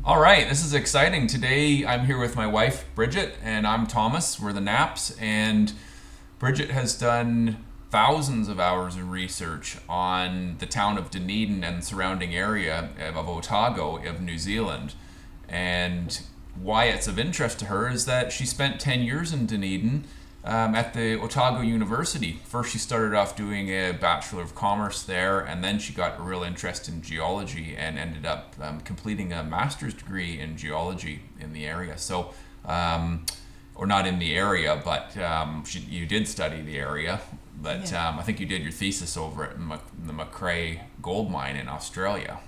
All right, this is exciting. Today I'm here with my wife, Brigitte, and I'm Thomas. We're the Knapps, and Brigitte has done thousands of hours of research on the town of Dunedin and surrounding area of Otago of New Zealand. And why it's of interest to her is that she spent 10 years in Dunedin at the Otago University. First, she started off doing a Bachelor of Commerce there, and then she got a real interest in geology and ended up completing a master's degree in geology in the area. So, or not in the area, but you did study the area. But Yeah. I think you did your thesis over at the Macrae gold mine in Australia.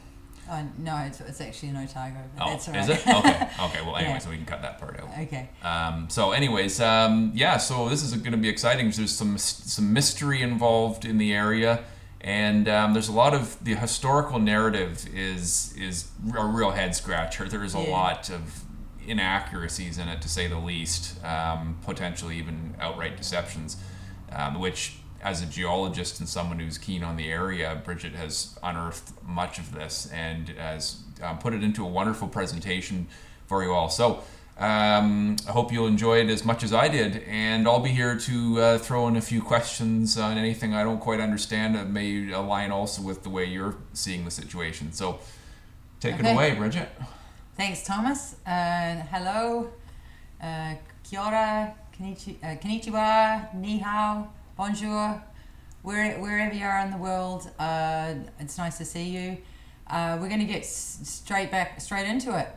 No, it's actually in Otago, but Oh, that's all right. is it? Okay. Okay. Well, anyway, Yeah. so we can cut that part out. Okay. Yeah. So this is going to be exciting. There's some mystery involved in the area, and there's a lot of the historical narrative is a real head scratcher. There is a Yeah. lot of inaccuracies in it, to say the least. Potentially even outright deceptions, which, as a geologist and someone who's keen on the area, Brigitte has unearthed much of this and has put it into a wonderful presentation for you all. So I hope you'll enjoy it as much as I did, and I'll be here to throw in a few questions on anything I don't quite understand that may align also with the way you're seeing the situation. So take it Okay. away, Brigitte. Thanks, Thomas. Hello. Kia ora. Konnichiwa. Ni hao. Bonjour. Wherever you are in the world, it's nice to see you. We're going to get straight into it.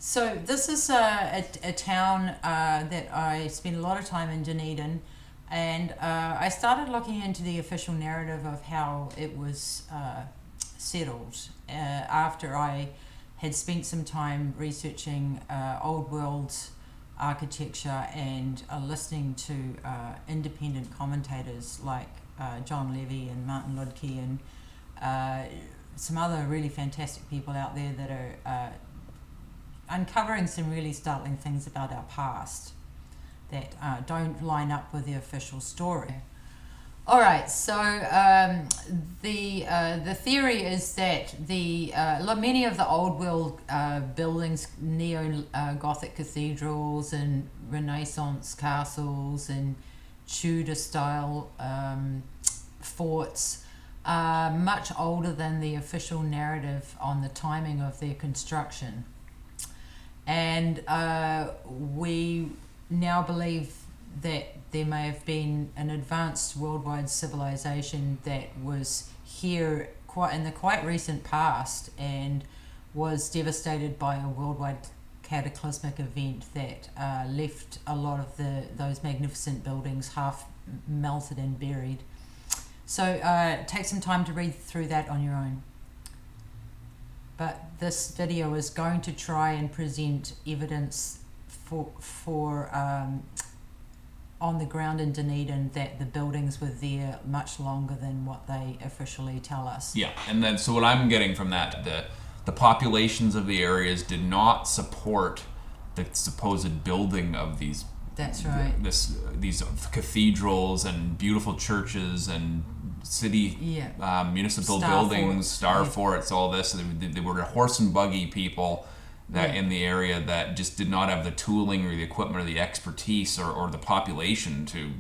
So this is a town that I spent a lot of time in Dunedin, and I started looking into the official narrative of how it was settled after I had spent some time researching old world architecture and listening to independent commentators like John Levy and Martin Ludke and some other really fantastic people out there that are uncovering some really startling things about our past that don't line up with the official story. All right, so the theory is that many of the old world buildings, neo-Gothic cathedrals and Renaissance castles and Tudor style forts are much older than the official narrative on the timing of their construction. And we now believe that there may have been an advanced worldwide civilization that was here in the quite recent past and was devastated by a worldwide cataclysmic event that left a lot of those magnificent buildings half melted and buried. So take some time to read through that on your own. But this video is going to try and present evidence for on the ground in Dunedin that the buildings were there much longer than what they officially tell us. Yeah, and then so what I'm getting from that, the populations of the areas did not support the supposed building of these. That's right. These cathedrals and beautiful churches and city municipal Star buildings, forts. star Yeah. forts, all this. They were horse and buggy people that in the area that just did not have the tooling or the equipment or the expertise or the population to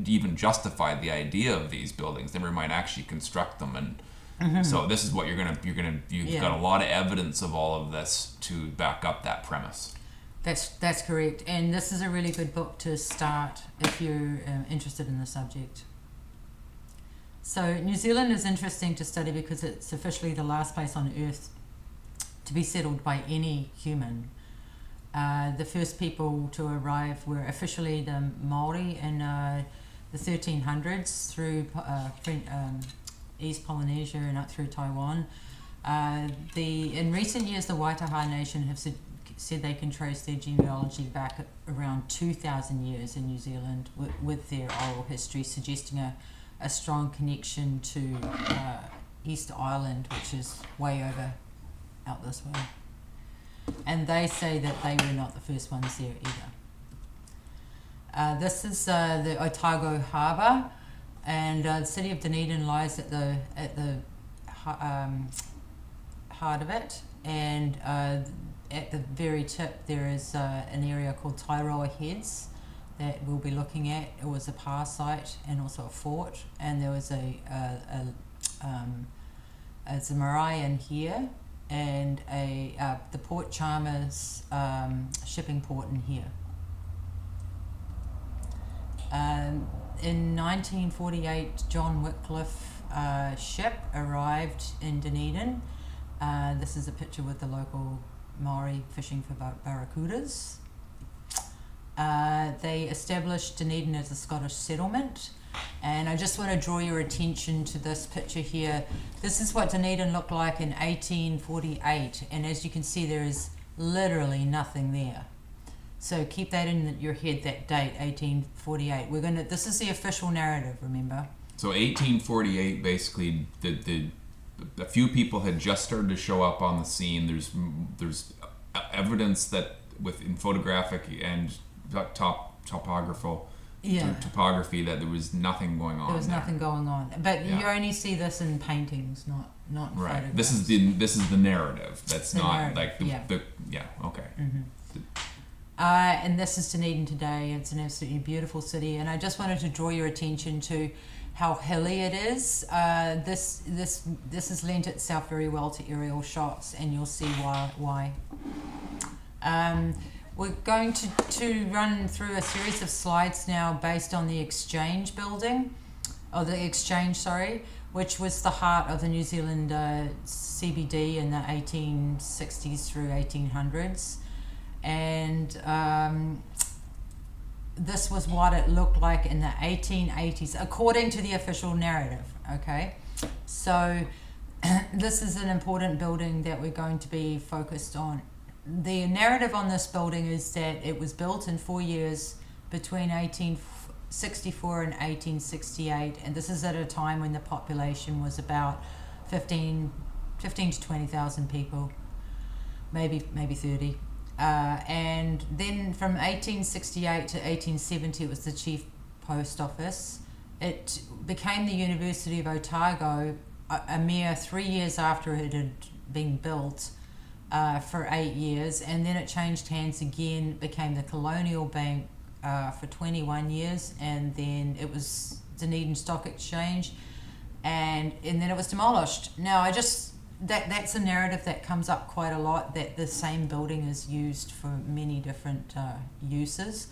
even justify the idea of these buildings, never mind actually construct them. And so this is what you've got a lot of evidence of all of this to back up that premise. That's correct, and this is a really good book to start if you're interested in the subject. So New Zealand is interesting to study because it's officially the last place on Earth to be settled by any human. The first people to arrive were officially the Maori in the 1300s through East Polynesia and up through Taiwan. In recent years, the Waitaha Nation have said they can trace their genealogy back around 2,000 years in New Zealand with their oral history, suggesting a strong connection to East Island, which is way over out this way. And they say that they were not the first ones there either. This is the Otago Harbour, and the city of Dunedin lies at the heart of it, and at the very tip there is an area called Tairoa Heads that we'll be looking at. It was a power site and also a fort, and there was a marae in here, and the Port Chalmers shipping port in here. In 1948, John Wycliffe ship arrived in Dunedin. This is a picture with the local Maori fishing for barracudas. They established Dunedin as a Scottish settlement, and I just want to draw your attention to this picture here. This is what Dunedin looked like in 1848, and as you can see there is literally nothing there. So keep that in your head, that date, 1848. This is the official narrative, remember? So 1848, basically, a few people had just started to show up on the scene. There's evidence that in photographic and topography that there was nothing going on. There was nothing going on, but you only see this in paintings, not right. photographs. This is the narrative. That's not narrative, like the okay. Mm-hmm. And this is Dunedin today. It's an absolutely beautiful city, and I just wanted to draw your attention to how hilly it is. This has lent itself very well to aerial shots, and you'll see why. We're going to run through a series of slides now based on the Exchange building, which was the heart of the New Zealand CBD in the 1860s through 1800s. And this was what it looked like in the 1880s, according to the official narrative, okay? So this is an important building that we're going to be focused on. The narrative on this building is that it was built in 4 years between 1864 and 1868, and this is at a time when the population was about 15 to 20,000 people, maybe 30. And then from 1868 to 1870 it was the chief post office. It became the University of Otago a mere 3 years after it had been built, for 8 years, and then it changed hands again, became the Colonial Bank for 21 years, and then it was Dunedin Stock Exchange, and then it was demolished. Now that's a narrative that comes up quite a lot, that the same building is used for many different uses.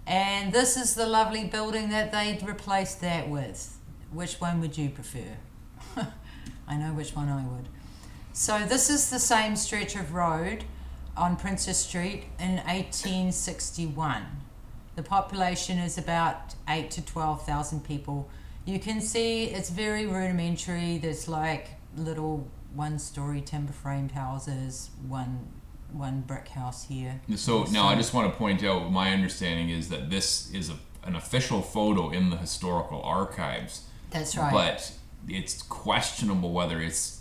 And this is the lovely building that they'd replaced that with. Which one would you prefer? I know which one I would. So this is the same stretch of road on Princess Street in 1861. The population is about 8 to 12,000 people. You can see it's very rudimentary. There's like little one-story timber-framed houses, one brick house here. So now I just want to point out, my understanding is that this is an official photo in the historical archives. That's right. But it's questionable whether it's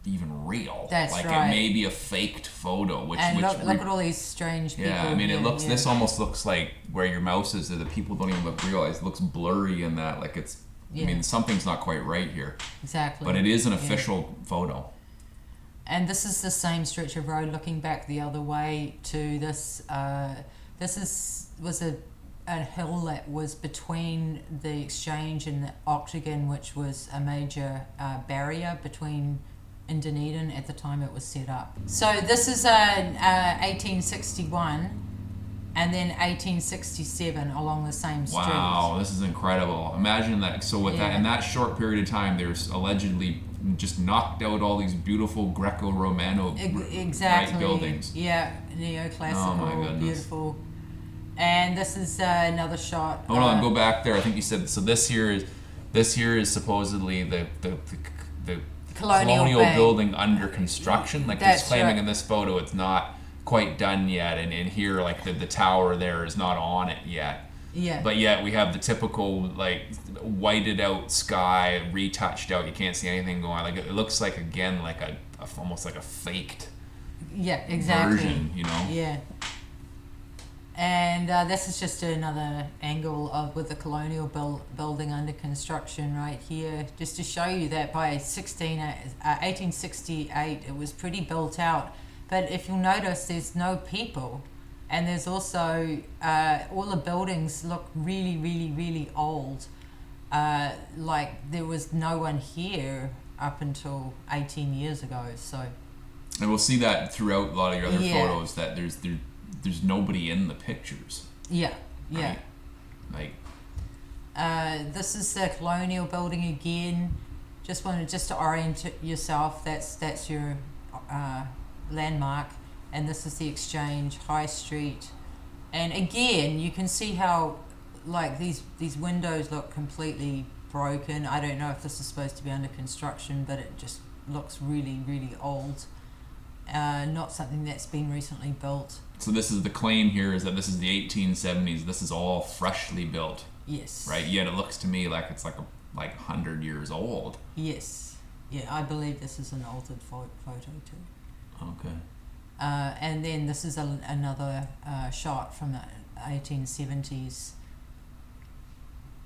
even real. That's like right. It may be a faked photo. Look at all these strange people. Yeah, I mean, it looks. This almost looks like where your mouse is. That the people don't even look real. It looks blurry in that. Like it's. Yeah. I mean, something's not quite right here. Exactly. But it is an official photo. And this is the same stretch of road looking back the other way to this. Was a hill that was between the Exchange and the Octagon, which was a major barrier between in Dunedin at the time it was set up. So this is 1861 and then 1867 along the same street. Wow, this is incredible. Imagine that. So with that, in that short period of time, there's allegedly just knocked out all these beautiful Greco-Romano buildings. Yeah, neoclassical, oh my goodness. Beautiful. And this is another shot. Hold on, go back there. I think you said so. This here is supposedly the colonial building under construction. Like it's claiming in this photo, it's not quite done yet, and in here, like the tower there is not on it yet. Yeah. But yet we have the typical like whited out sky, retouched out. You can't see anything going on. Like it looks like again like almost like a faked. Yeah, exactly. Version, you know. Yeah. And this is just another angle with the colonial building under construction right here, just to show you that by 1868 it was pretty built out. But if you'll notice, there's no people. And there's also, all the buildings look really, really, really old. Like there was no one here up until 18 years ago. So, and we'll see that throughout a lot of your other Yeah. photos, that there's nobody in the pictures. yeah, yeah. Right? Like, This is the colonial building again. Just to orient yourself. That's your landmark, and this is the Exchange High Street. And again, you can see how like these windows look completely broken. I don't know if this is supposed to be under construction, but it just looks really, really old. Not something that's been recently built. so this is the claim here, is that this is the 1870s. This is all freshly built, Yes. right? Yet it looks to me like it's like 100 years old. Yes. Yeah, I believe this is an altered photo too. Okay. And then this is another shot from the 1870s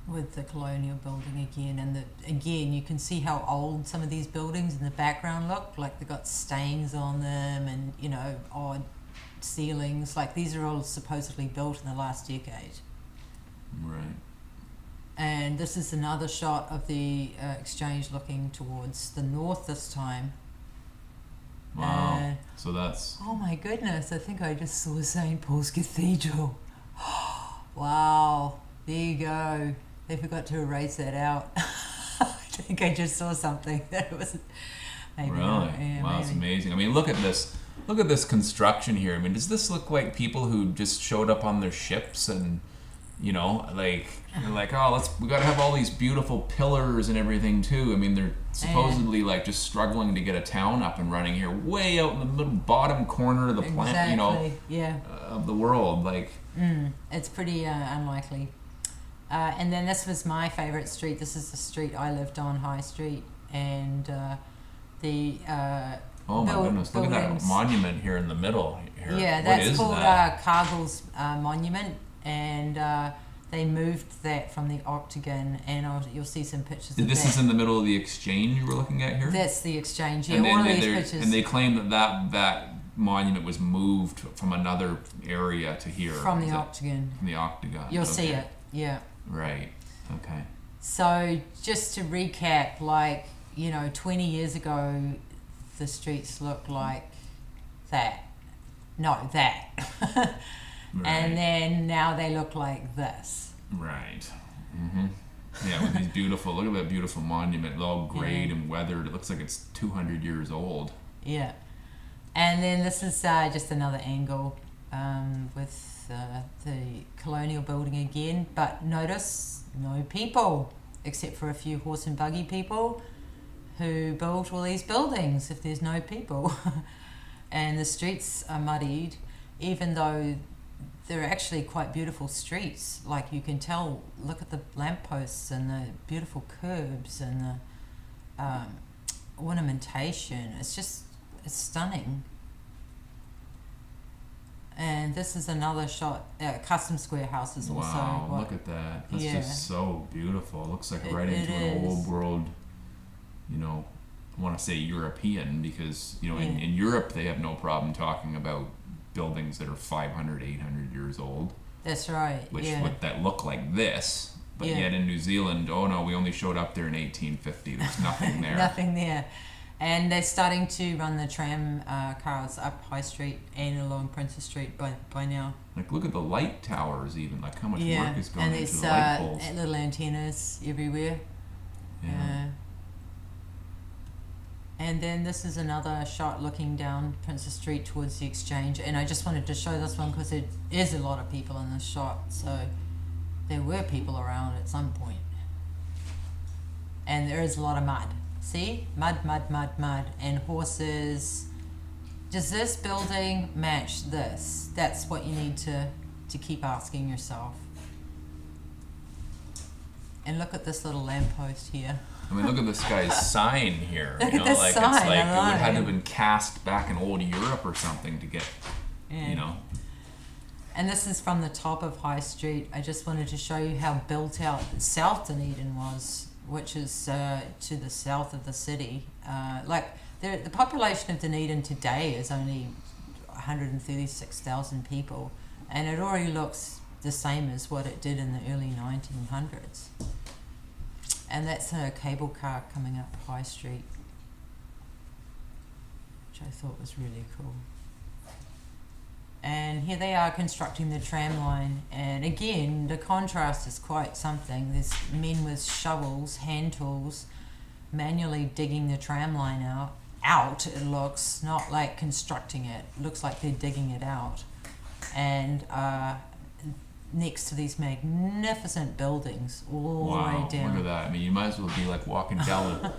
with the colonial building again. And again, you can see how old some of these buildings in the background look. Like they've got stains on them and, you know, odd ceilings. Like these are all supposedly built in the last decade. Right. And this is another shot of the Exchange looking towards the north this time. Wow. So that's... Oh my goodness, I think I just saw St. Paul's Cathedral. Wow, there you go. They forgot to erase that out. I think I just saw something that was maybe Really? not. Yeah, Wow, it's maybe. amazing. I mean, look at this. Look at this construction here. I mean, does this look like people who just showed up on their ships and, you know, like, they're like, oh, we got to have all these beautiful pillars and everything too. I mean, they're supposedly like just struggling to get a town up and running here, way out in the middle, bottom corner of the planet, you know, Exactly, yeah. of the world. Like, It's pretty unlikely. And then this was my favourite street. This is the street I lived on, High Street, and the oh my goodness, look at that buildings. monument here in the middle. Here. Yeah, What that's is called that? Cargill's Monument, and they moved that from the Octagon, and you'll see some pictures of This that. is in the middle of the Exchange you were looking at here? That's the Exchange, yeah, And all of then these they're- pictures and they claim that monument was moved from another area to here. from Is the that- Octagon. From the Octagon. You'll see Okay. it, yeah. Right. Okay. So just to recap, like, you know, 20 years ago, the streets looked like that. No, that. Right. And then now they look like this. Right. Mm-hmm. Yeah, with these beautiful, look at that beautiful monument. It's all grayed and weathered. It looks like it's 200 years old. Yeah. And then this is just another angle with the colonial building again. But notice, no people, except for a few horse and buggy people who built all these buildings if there's no people. And the streets are muddied, even though they're actually quite beautiful streets. Like you can tell, look at the lampposts and the beautiful curbs and the ornamentation. It's stunning. And this is another shot. Custom Square House is also. Wow, look at that. That's Yeah. just so beautiful. It looks like It- right into it an is. old world, you know, I want to say European because, you know, in Yeah. Europe they have no problem talking about buildings that are 500, 800 years old, That's right. which yeah. that look like this. But Yeah. yet in New Zealand, oh no, we only showed up there in 1850. There's nothing there. Nothing there. And they're starting to run the tram cars up High Street and along Princess Street by now. Like, look at the light towers even. Like, how much Yeah, work is going and into there's the light poles. little antennas everywhere. Yeah. And then this is another shot looking down Princess Street towards the Exchange. And I just wanted to show this one because there is a lot of people in this shot. So there were people around at some point. And there is a lot of mud. See? Mud, mud, mud, mud. And horses. Does this building match this? That's what you need to keep asking yourself. And look at this little lamppost here. I mean, look at this guy's sign here. Look You at know, this like sign, it's like I it would know. have to have been cast back in old Europe or something to get, Yeah. you know. And this is from the top of High Street. I just wanted to show you how built out South Dunedin was, which is to the south of the city. The population of Dunedin today is only 136,000 people, and it already looks the same as what it did in the early 1900s. And that's a cable car coming up High Street, which I thought was really cool. And here they are constructing the tram line, and again the contrast is quite something. There's men with shovels, hand tools, manually digging the tram line out. It looks not like constructing it. It looks like they're digging it out. And next to these magnificent buildings all the way down. Look at that. I mean, you might as well be like walking down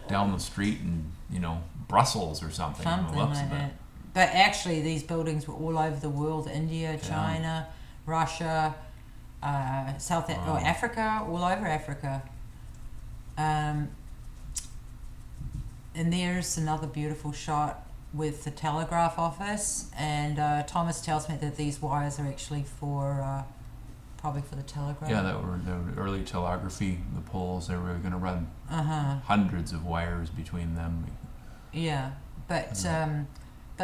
the street in, Brussels or something. Something like that. But actually these buildings were all over the world: India, China, Russia, Africa, all over Africa. And there's another beautiful shot with the telegraph office, and Thomas tells me that these wires are actually for probably for the telegraph. Yeah, that were the early telegraphy, the poles. They were going to run hundreds of wires between them. Yeah, but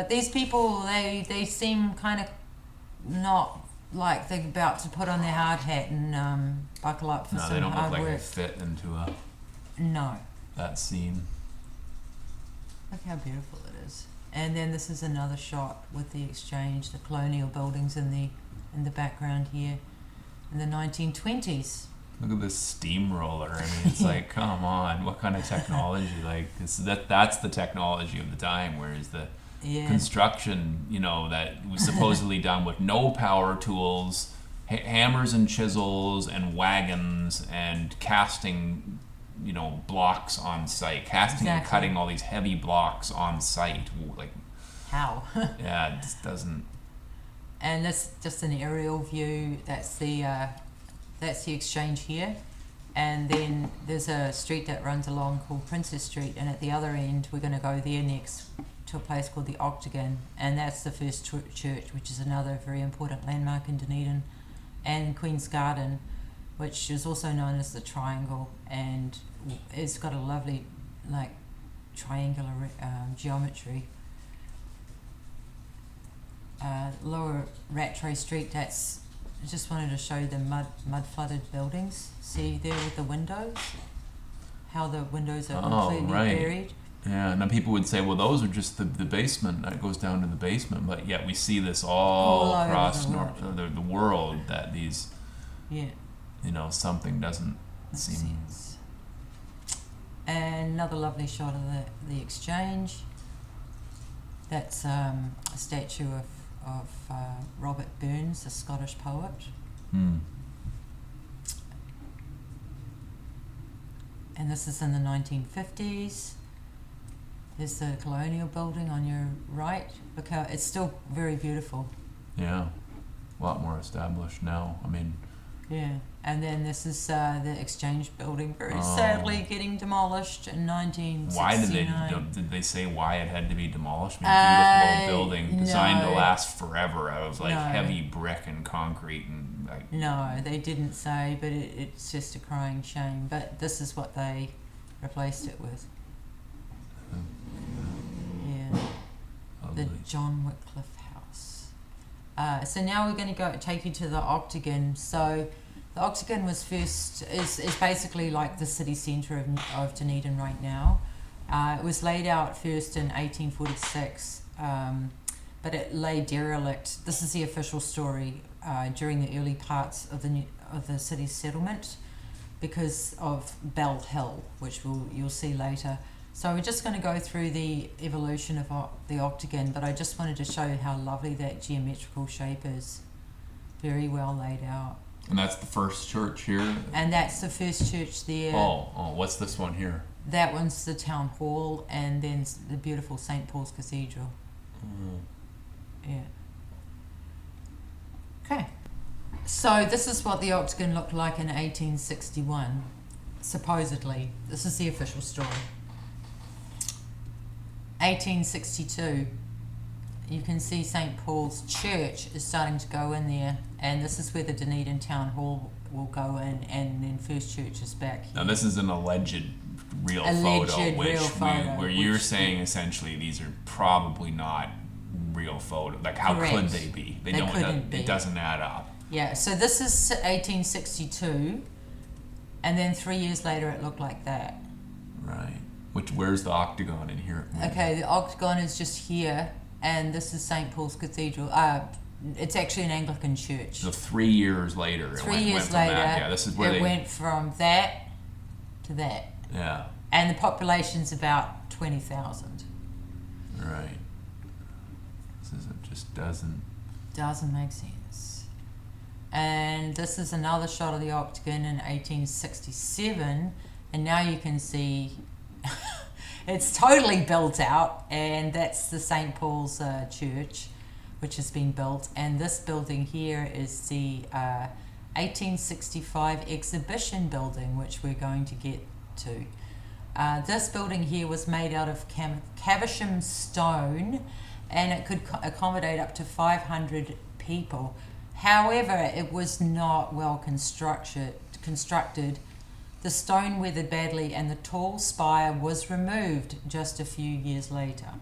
these people, they seem kind of not like they're about to put on their hard hat and buckle up for some hard work. No, they don't look like they fit into that scene. Look how beautiful it is. And then this is another shot with the exchange, the colonial buildings in the background here in the 1920s. Look at this steamroller. I mean, it's like, come on, what kind of technology? Like, that's the technology of the time, whereas the construction, that was supposedly done with no power tools, hammers and chisels and wagons and casting, blocks on site, casting and cutting all these heavy blocks on site. Like, how? Yeah, it just doesn't. And that's just an aerial view. That's the exchange here, and then there's a street that runs along called Princess Street, and at the other end we're going to go there next to a place called the Octagon, and that's the first church, which is another very important landmark in Dunedin, and Queen's Garden, which is also known as the Triangle, and it's got a lovely triangular geometry. Lower Rattray Street, I just wanted to show the mud flooded buildings. See there with the windows, how the windows are completely buried. Yeah, and then people would say, well, those are just the basement. That goes down to the basement. But yet we see this all across the world, that these, something doesn't seem. And another lovely shot of the exchange. That's a statue of Robert Burns, the Scottish poet. And this is in the 1950s. There's the colonial building on your right. Look how it's still very beautiful. Yeah, a lot more established now. I mean. Yeah, and then this is the Exchange building, very sadly getting demolished in 1969. Why did they say why it had to be demolished? I mean, beautiful old building designed to last forever out of heavy brick and concrete and. No, they didn't say, but it's just a crying shame. But this is what they replaced it with. Yeah, the John Wycliffe House. So now we're going to take you to the Octagon. So the Octagon is basically like the city centre of Dunedin right now. It was laid out first in 1846, but it lay derelict. This is the official story during the early parts of the city's settlement because of Bell Hill, which you'll see later. So we're just going to go through the evolution of the Octagon, but I just wanted to show you how lovely that geometrical shape is. Very well laid out. And that's the first church here? And that's the first church there. Oh, what's this one here? That one's the town hall, and then the beautiful St. Paul's Cathedral. Yeah. Okay. So this is what the Octagon looked like in 1861, supposedly. This is the official story. 1862, you can see St. Paul's Church is starting to go in there, and this is where the Dunedin Town Hall will go in, and then First Church is back here. Now this is an alleged photo, where you're saying essentially these are probably not real photo. Like, how Correct. could they be? They know couldn't be. It doesn't add up. Yeah, so this is 1862, and then 3 years later it looked like that. Right. Where's the octagon in here? Okay, the octagon is just here, and this is St. Paul's Cathedral. It's actually an Anglican church. So 3 years later, it went from later, that. Yeah, this is where it went from that to that. Yeah. And the population's about 20,000. Right. It just doesn't make sense. And this is another shot of the octagon in 1867, and now you can see it's totally built out, and that's the St. Paul's Church, which has been built. And this building here is the 1865 exhibition building, which we're going to get to. This building here was made out of Caversham stone, and it could accommodate up to 500 people. However, it was not well constructed. The stone weathered badly, and the tall spire was removed just a few years later.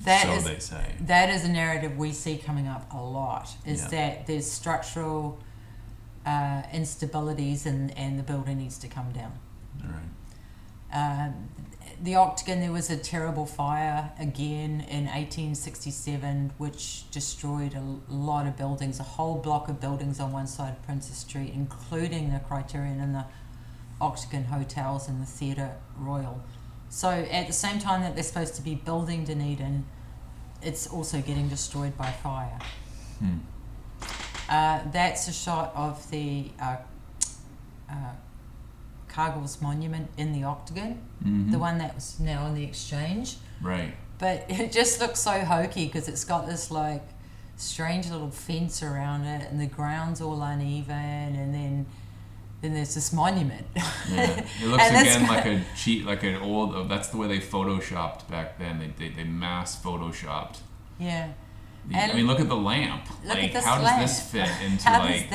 They say. That is a narrative we see coming up a lot, that there's structural instabilities and the building needs to come down. All right. The octagon, there was a terrible fire again in 1867, which destroyed a lot of buildings, a whole block of buildings on one side of Princess Street, including the Criterion and the Octagon hotels and the Theatre Royal. So at the same time that they're supposed to be building Dunedin, it's also getting destroyed by fire. That's a shot of the Cargill's monument in the octagon, the one that was now in the Exchange. Right. But it just looks so hokey because it's got this like strange little fence around it, and the ground's all uneven, and then there's this monument. Yeah. It looks again like a cheat, like an old. That's the way they photoshopped back then. They mass photoshopped. Yeah. I mean, look at the lamp. Like, how does this fit into like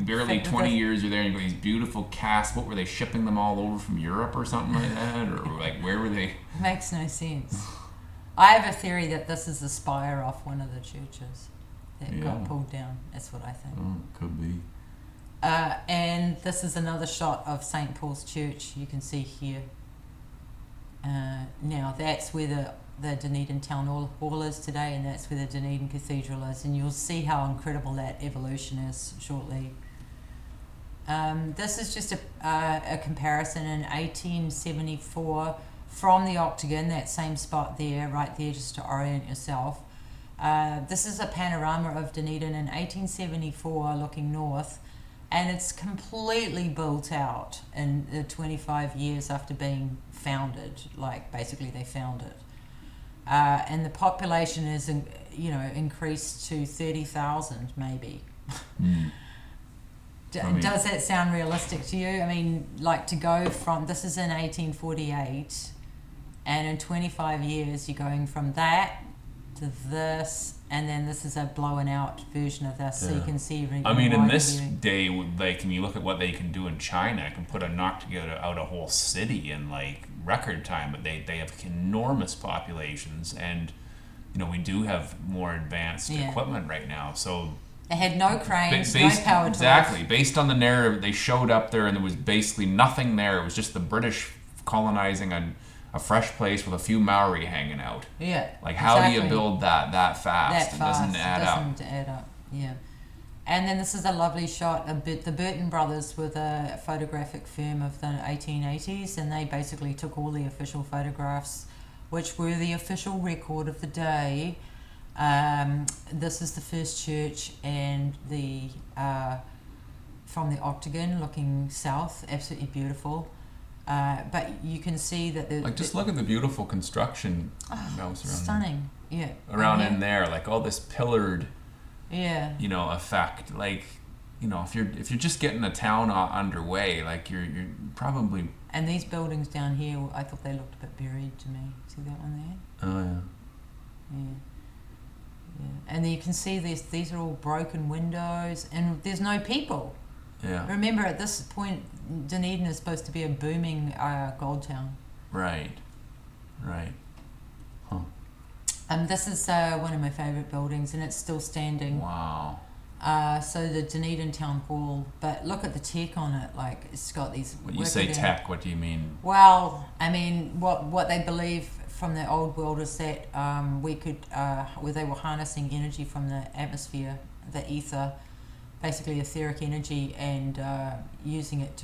barely 20 years you're there and you got these beautiful casts? What were they shipping them all over from Europe or something like that? Or like, where were they? Makes no sense. I have a theory that this is the spire off one of the churches that got pulled down. That's what I think. Oh, could be. And this is another shot of St. Paul's Church. You can see here. Now that's where the Dunedin Town Hall is today, and that's where the Dunedin Cathedral is, and you'll see how incredible that evolution is shortly. This is just a comparison in 1874 from the octagon, that same spot there, right there, just to orient yourself. This is a panorama of Dunedin in 1874 looking north, and it's completely built out in the 25 years after being founded, like basically they found it. And the population is, increased to 30,000 maybe. Does that sound realistic to you? I mean, like to go from, this is in 1848, and in 25 years you're going from that to this, and then this is a blown out version of this, so you can see. I mean, in this day, like, when you look at what they can do in China, it can knock together out a whole city in like record time, but they have enormous populations, and we do have more advanced equipment right now. So they had no cranes, no power tools. Exactly, based on the narrative, they showed up there and there was basically nothing there. It was just the British colonizing a fresh place with a few Maori hanging out. Yeah. Like, how do you build that fast? It doesn't add up. Yeah. And then this is a lovely shot of the Burton brothers with a photographic firm of the 1880s, and they basically took all the official photographs, which were the official record of the day. This is the first church, and from the octagon looking south, absolutely beautiful. But you can see that just look at the beautiful construction. Stunning. Yeah. Around in there, like all this pillared. Yeah. Effect. Like, if you're just getting a town underway, like you're probably. And these buildings down here, I thought they looked a bit buried to me. See that one there? Oh yeah. Yeah. And then you can see these are all broken windows, and there's no people. Yeah. Remember, at this point, Dunedin is supposed to be a booming gold town. Right. Huh. This is one of my favourite buildings, and it's still standing. Wow. So the Dunedin Town Hall, but look at the tech on it. Like, it's got these. When you say tech, what do you mean? Well, I mean, what they believe from the old world is that we could, where they were harnessing energy from the atmosphere, the ether, basically etheric energy, and using it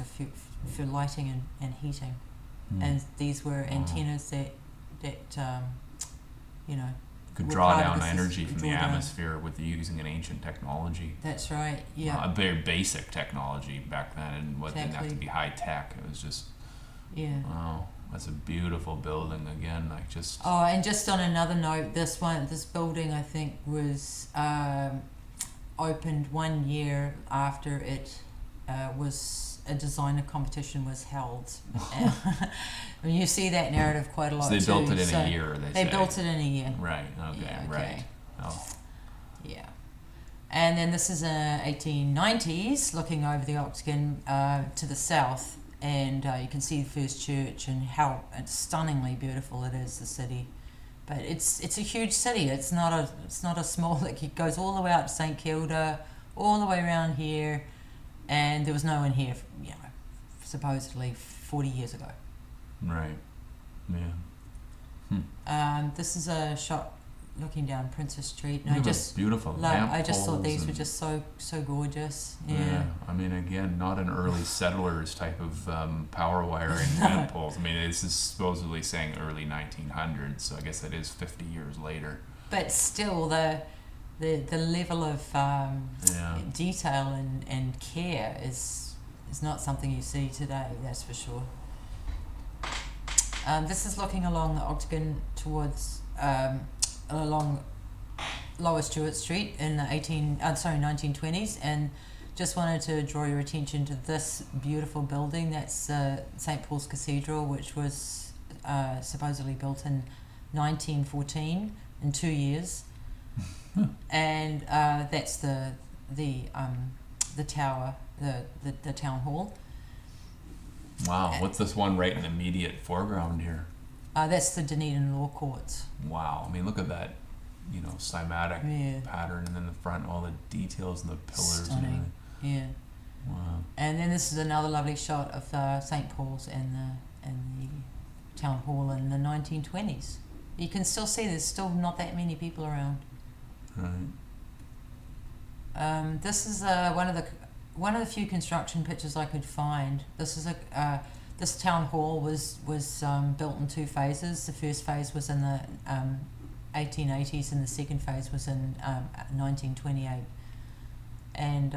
for lighting and heating. And these were antennas that could draw down energy from the atmosphere with using an ancient technology. That's right. Yeah. A very basic technology back then, and what didn't have to be high tech. It was just. Yeah. Wow, that's a beautiful building. Again, like just. Oh, and just on another note, this building I think was opened 1 year after it was a designer competition was held. And you see that narrative quite a lot. So they built it in a year. They built it in a year. Right. Okay. Yeah, Right. Oh. Yeah. And then this is in 1890s, looking over the Octagon to the south, and you can see the first church and how stunningly beautiful it is. The city, but it's a huge city. It's not a small. Like, it goes all the way out to St Kilda, all the way around here, and there was no one here, supposedly 40 years ago. Right. Yeah. This is a shot looking down Princess Street. And beautiful. I just thought these were just so gorgeous. Yeah. I mean, again, not an early settlers type of power wiring lamp poles. I mean, this is supposedly saying early 1900s, so I guess that is 50 years later. But still, the level of detail and care is not something you see today. That's for sure. This is looking along the Octagon towards along Lower Stewart Street in the 1920s, and just wanted to draw your attention to this beautiful building. That's St Paul's Cathedral, which was supposedly built in 1914 in 2 years, and that's the tower, the town hall. Wow, what's this one right in the immediate foreground here? That's the Dunedin Law Courts. Wow, I mean, look at that, cymatic pattern, and then the front, all the details and the pillars. Stunning. And yeah. Wow. And then this is another lovely shot of St Paul's and the town hall in the 1920s. You can still see there's still not that many people around. Right. This is one of the few construction pictures I could find. This is this town hall was built in 2 phases. The first phase was in the 1880s, and the second phase was in 1928. And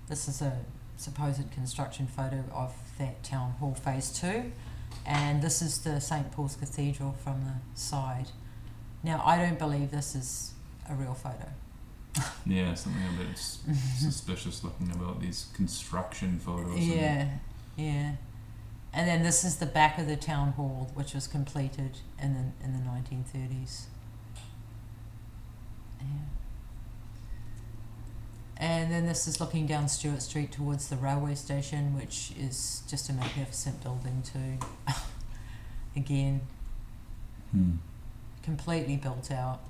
this is a supposed construction photo of that town hall phase 2, and this is the St Paul's Cathedral from the side. Now, I don't believe this is a real photo. Yeah, something a bit suspicious looking about these construction photos. Yeah. And then this is the back of the town hall, which was completed in the 1930s. Yeah. And then this is looking down Stewart Street towards the railway station, which is just a magnificent building too. Again, completely built out.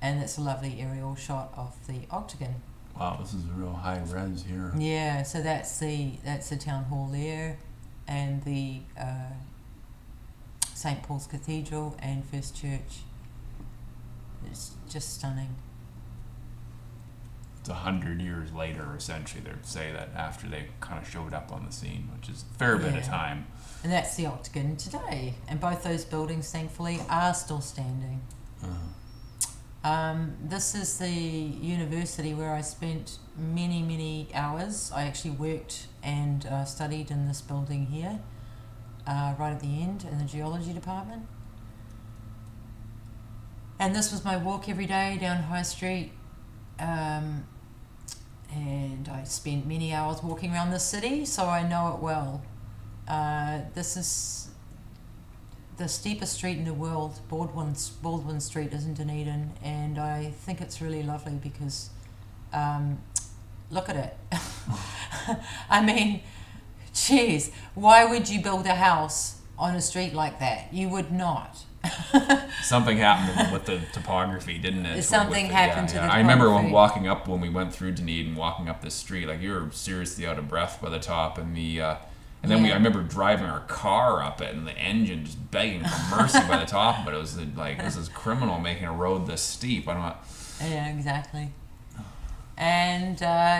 And it's a lovely aerial shot of the Octagon. Wow, this is a real high res here. Yeah, so that's the town hall there, and the St Paul's Cathedral and First Church. It's just stunning. It's 100 years later, essentially. They'd say that after they kind of showed up on the scene, which is a fair bit of time. And that's the Octagon today, and both those buildings, thankfully, are still standing. This is the university where I spent many hours. I actually worked and studied in this building here, right at the end in the geology department. And this was my walk every day down High Street, and I spent many hours walking around the city, so I know it well. This is the steepest street in the world. Baldwin Street is in Dunedin, and I think it's really lovely because look at it. I mean, geez, why would you build a house on a street like that? You would not. Something happened with the topography, didn't it? Something happened to the I remember topography. when we went through Dunedin, walking up this street, like you were seriously out of breath by the top, and then I remember driving our car up it, and the engine just begging for mercy by the top. But it was like, this is criminal making a road this steep. I don't know. Yeah, exactly. And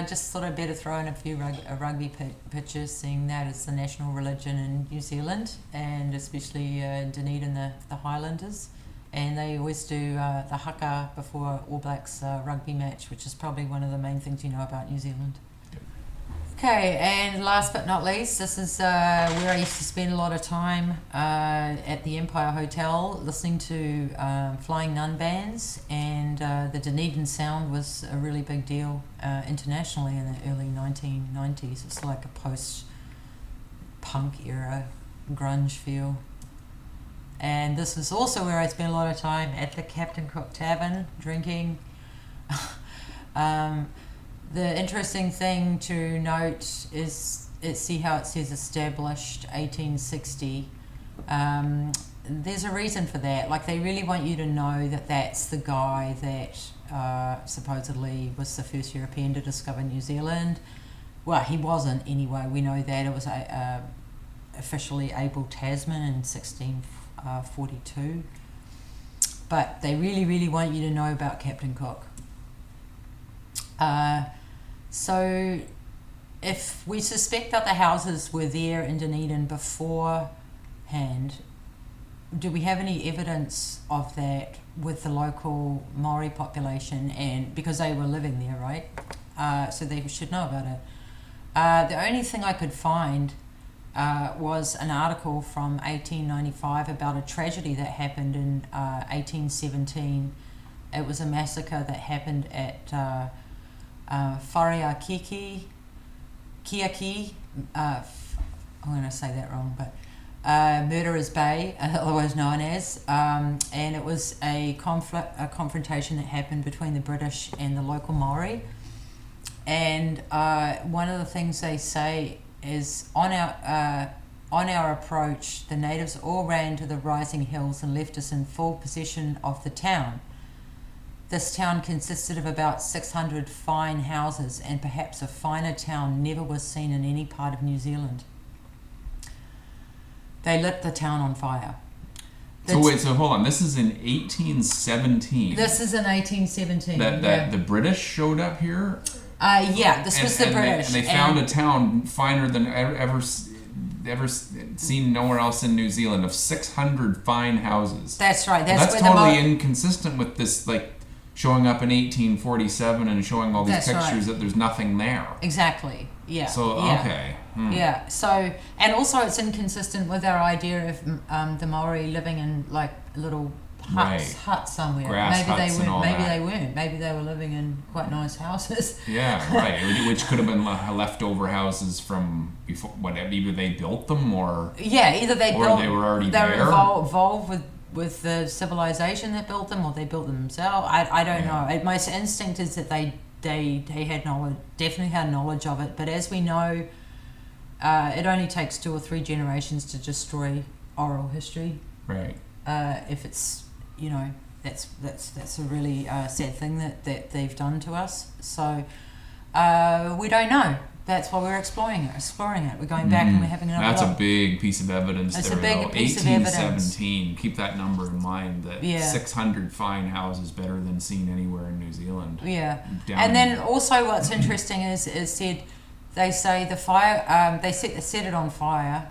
just thought I'd better throw in a few rugby pictures, seeing that it's the national religion in New Zealand, and especially Dunedin, the Highlanders. And they always do the haka before All Blacks rugby match, which is probably one of the main things you know about New Zealand. Okay, and last but not least, this is where I used to spend a lot of time at the Empire Hotel listening to flying nun bands, and the Dunedin sound was a really big deal internationally in the early 1990s. It's like a post-punk era grunge feel. And this is also where I spent a lot of time at the Captain Cook Tavern drinking. The interesting thing to note is see how it says established 1860. There's a reason for that. Like, they really want you to know that that's the guy that supposedly was the first European to discover New Zealand. Well, he wasn't anyway. We know that it was officially Abel Tasman in 1642. But they really, really want you to know about Captain Cook. So if we suspect that the houses were there in Dunedin beforehand, do we have any evidence of that with the local Maori population? And because they were living there, right? So they should know about it. The only thing I could find was an article from 1895 about a tragedy that happened in 1817. It was a massacre that happened at Whareakiki, I'm going to say that wrong, but Murderers Bay, otherwise known as, and it was a confrontation that happened between the British and the local Maori. And one of the things they say is on our approach, the natives all ran to the rising hills and left us in full possession of the town. This town consisted of about 600 fine houses, and perhaps a finer town never was seen in any part of New Zealand. They lit the town on fire. So hold on. This is in 1817. This is in 1817. That the British showed up here? This was the British. And they found a town finer than ever seen nowhere else in New Zealand, of 600 fine houses. That's right. That's totally inconsistent with this, like, showing up in 1847 and showing all these pictures that there's nothing there. Exactly. Yeah. So, yeah. Okay. Yeah. So, and also it's inconsistent with our idea of the Maori living in like little huts somewhere. Grass huts and all that. They weren't. Maybe they were living in quite nice houses. Yeah, right. Which could have been leftover houses from before. Either they built them or either they built. They were already there. They were were involved with the civilization that built them, or they built them themselves. I don't know. My instinct is that they had knowledge, definitely had knowledge of it. But as we know, it only takes 2 or 3 generations to destroy oral history. Right. If it's that's a really sad thing that they've done to us. So we don't know. That's why we're exploring it. We're going back and we're having another That's look. a big piece of evidence. That's there, a big though. piece of evidence. 1817. Keep that number in mind. That 600 fine houses, better than seen anywhere in New Zealand. Yeah. And then also what's interesting is said they say the fire. They set it on fire.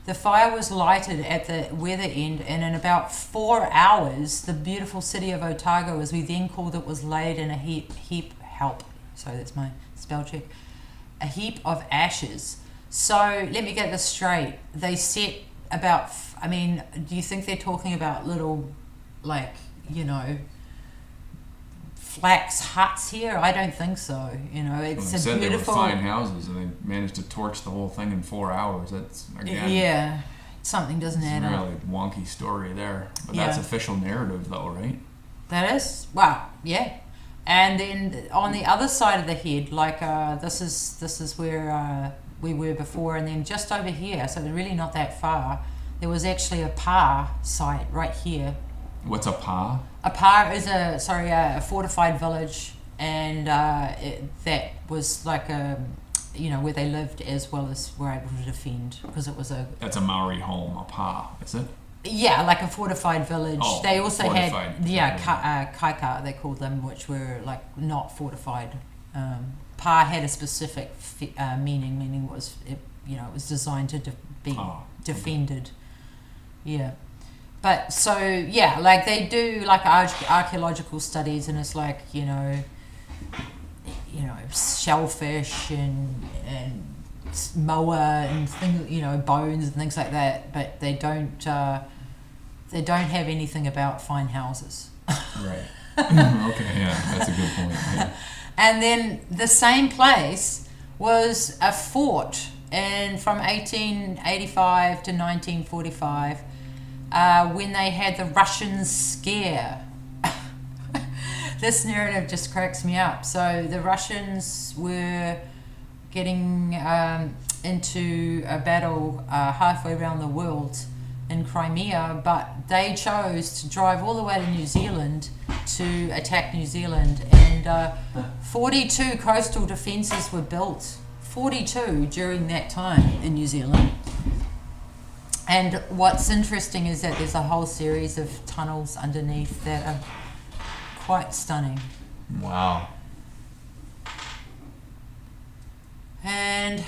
The fire was lighted at the weather end, and in about 4 hours, the beautiful city of Otago, as we then called it, was laid in a heap. Sorry, that's my spell check. A heap of ashes. So let me get this straight. They set about. Do you think they're talking about little, flax huts here? I don't think so. It's a beautiful. They were fine houses, and they managed to torch the whole thing in 4 hours. That's again. Yeah, something doesn't add up. Really wonky story there, but that's official narrative, though, right? That is. Wow. Yeah. And then on the other side of the head, this is where we were before, and then just over here, so really not that far, there was actually a pa site right here. What's a pa? A pa is a fortified village, and that was like where they lived as well as were able to defend, because it was a... That's a Maori home, a pa, is it? Yeah, like a fortified village. Oh, they also fortified. had kaika, they called them, which were like not fortified. Pa had a specific meaning was it was designed to be defended. Yeah. But so yeah, like they do like archaeological studies, and it's like shellfish and moa and things, bones and things like that. But they don't have anything about fine houses. Right. Okay. Yeah, that's a good point. Yeah. And then the same place was a fort, and from 1885 to 1945. When they had the Russian scare. This narrative just cracks me up. So the Russians were getting into a battle halfway around the world in Crimea, but they chose to drive all the way to New Zealand to attack New Zealand, and 42 coastal defences were built. 42 during that time in New Zealand. And what's interesting is that there's a whole series of tunnels underneath that are quite stunning. Wow. And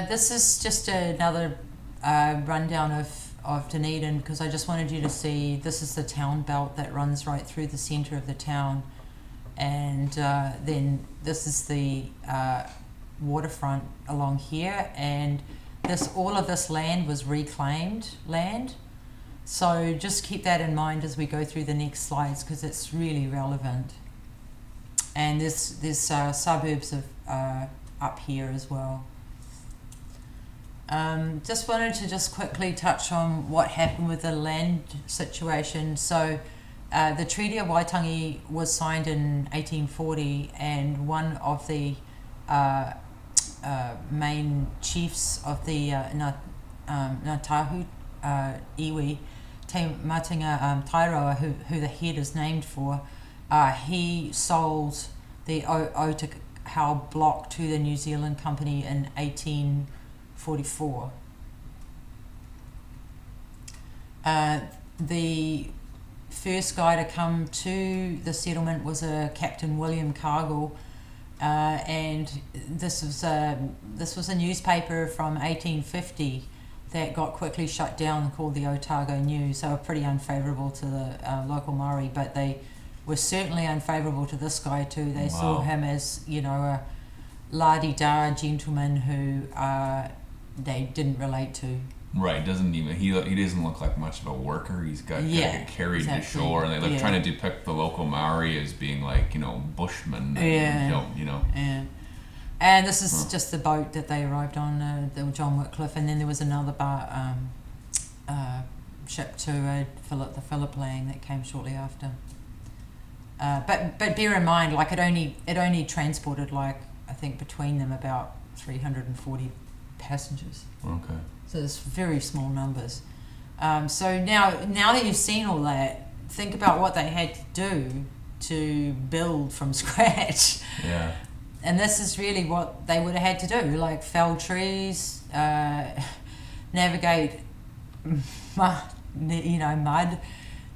this is just another rundown of Dunedin, because I just wanted you to see this is the town belt that runs right through the centre of the town. And then this is the waterfront along here, and all of this land was reclaimed land. So just keep that in mind as we go through the next slides, because it's really relevant. And there's suburbs of up here as well. Just wanted to just quickly touch on what happened with the land situation. So the Treaty of Waitangi was signed in 1840, and one of the main chiefs of the Ngātahu iwi, Te Matinga Tairoa, who the head is named for, he sold the Otakau block to the New Zealand Company in 1844. The first guy to come to the settlement was a Captain William Cargill. And this was a newspaper from 1850 that got quickly shut down, called the Otago News. They were pretty unfavourable to the local Maori, but they were certainly unfavourable to this guy too. They saw him as a la-di-da gentleman who they didn't relate to. Right, he doesn't look like much of a worker. He's got to get carried to shore, and they like trying to depict the local Maori as being like bushmen. Yeah. And this is just the boat that they arrived on, the John Wycliffe, and then there was another ship to the Phillip Lang that came shortly after. But bear in mind, like it only transported I think between them about 340 passengers. Okay. So it's very small numbers. So now that you've seen all that, think about what they had to do to build from scratch. Yeah. And this is really what they would have had to do, like fell trees, navigate mud.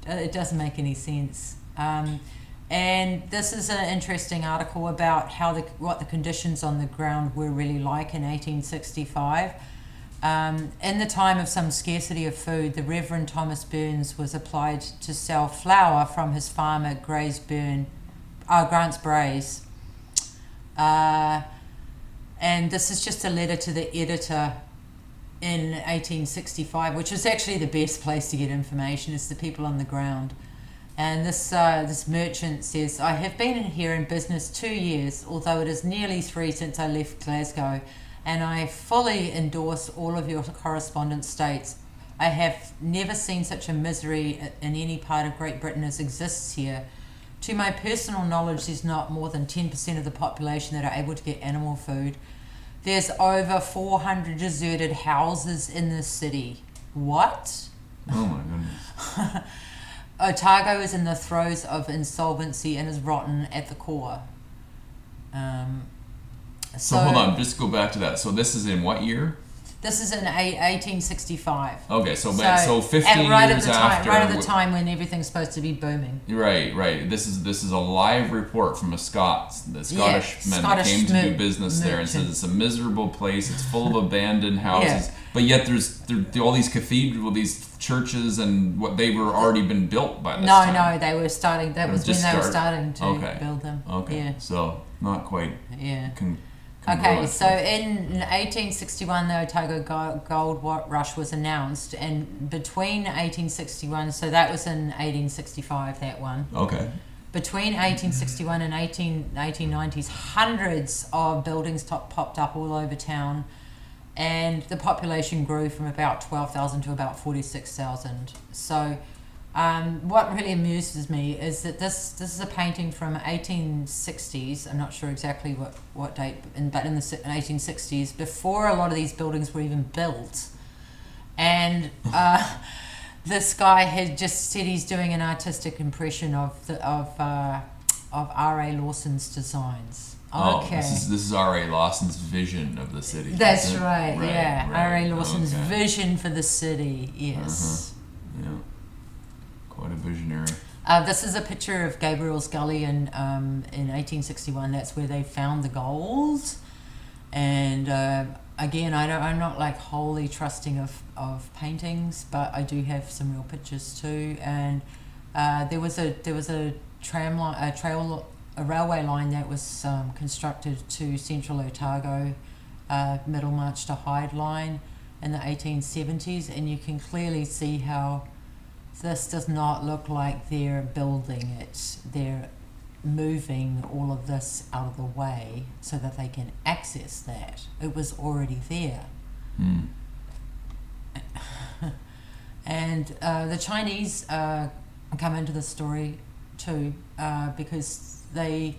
It doesn't make any sense. And this is an interesting article about what the conditions on the ground were really like in 1865. In the time of some scarcity of food, the Reverend Thomas Burns was applied to sell flour from his farm at Grants Braes. And this is just a letter to the editor in 1865, which is actually the best place to get information, is the people on the ground. And this merchant says, "I have been here in business 2 years, although it is nearly 3 since I left Glasgow, and I fully endorse all of your correspondence states. I have never seen such a misery in any part of Great Britain as exists here. To my personal knowledge, there's not more than 10% of the population that are able to get animal food. There's over 400 deserted houses in this city. What? Oh my goodness. Otago is in the throes of insolvency and is rotten at the core. So hold on, just go back to that. So this is in what year? This is in 1865. Okay, so 15 right years at the after. right at the time when everything's supposed to be booming. Right. This is a live report from the Scottish men that came to do business there, and says it's a miserable place. It's full of abandoned houses, but yet there's all these cathedrals, these churches, and what they were already been built by this time. No, they were starting. That was when they were starting to build them. Okay, yeah. So not quite. Yeah. Okay, so in 1861, the Otago Gold Rush was announced, and between 1861, so that was in 1865, that one. Okay. Between 1861 and 1890s, hundreds of buildings popped up all over town, and the population grew from about 12,000 to about 46,000. So what really amuses me is that this is a painting from 1860s. I'm not sure exactly what date, but in the 1860s, before a lot of these buildings were even built. And this guy had just said he's doing an artistic impression of R.A. Lawson's designs. Okay. This is R.A. Lawson's vision of the city. That's right. Yeah. Right. R.A. Lawson's vision for the city. Yes. Yeah. Quite a visionary. This is a picture of Gabriel's Gully in 1861. That's where they found the gold. And again, I'm not like wholly trusting of paintings, but I do have some real pictures too. And there was a railway line that was constructed to Central Otago, Middlemarch to Hyde line in the 1870s, and you can clearly see how this does not look like they're building it. They're moving all of this out of the way so that they can access that. It was already there. And the Chinese come into the story too, because there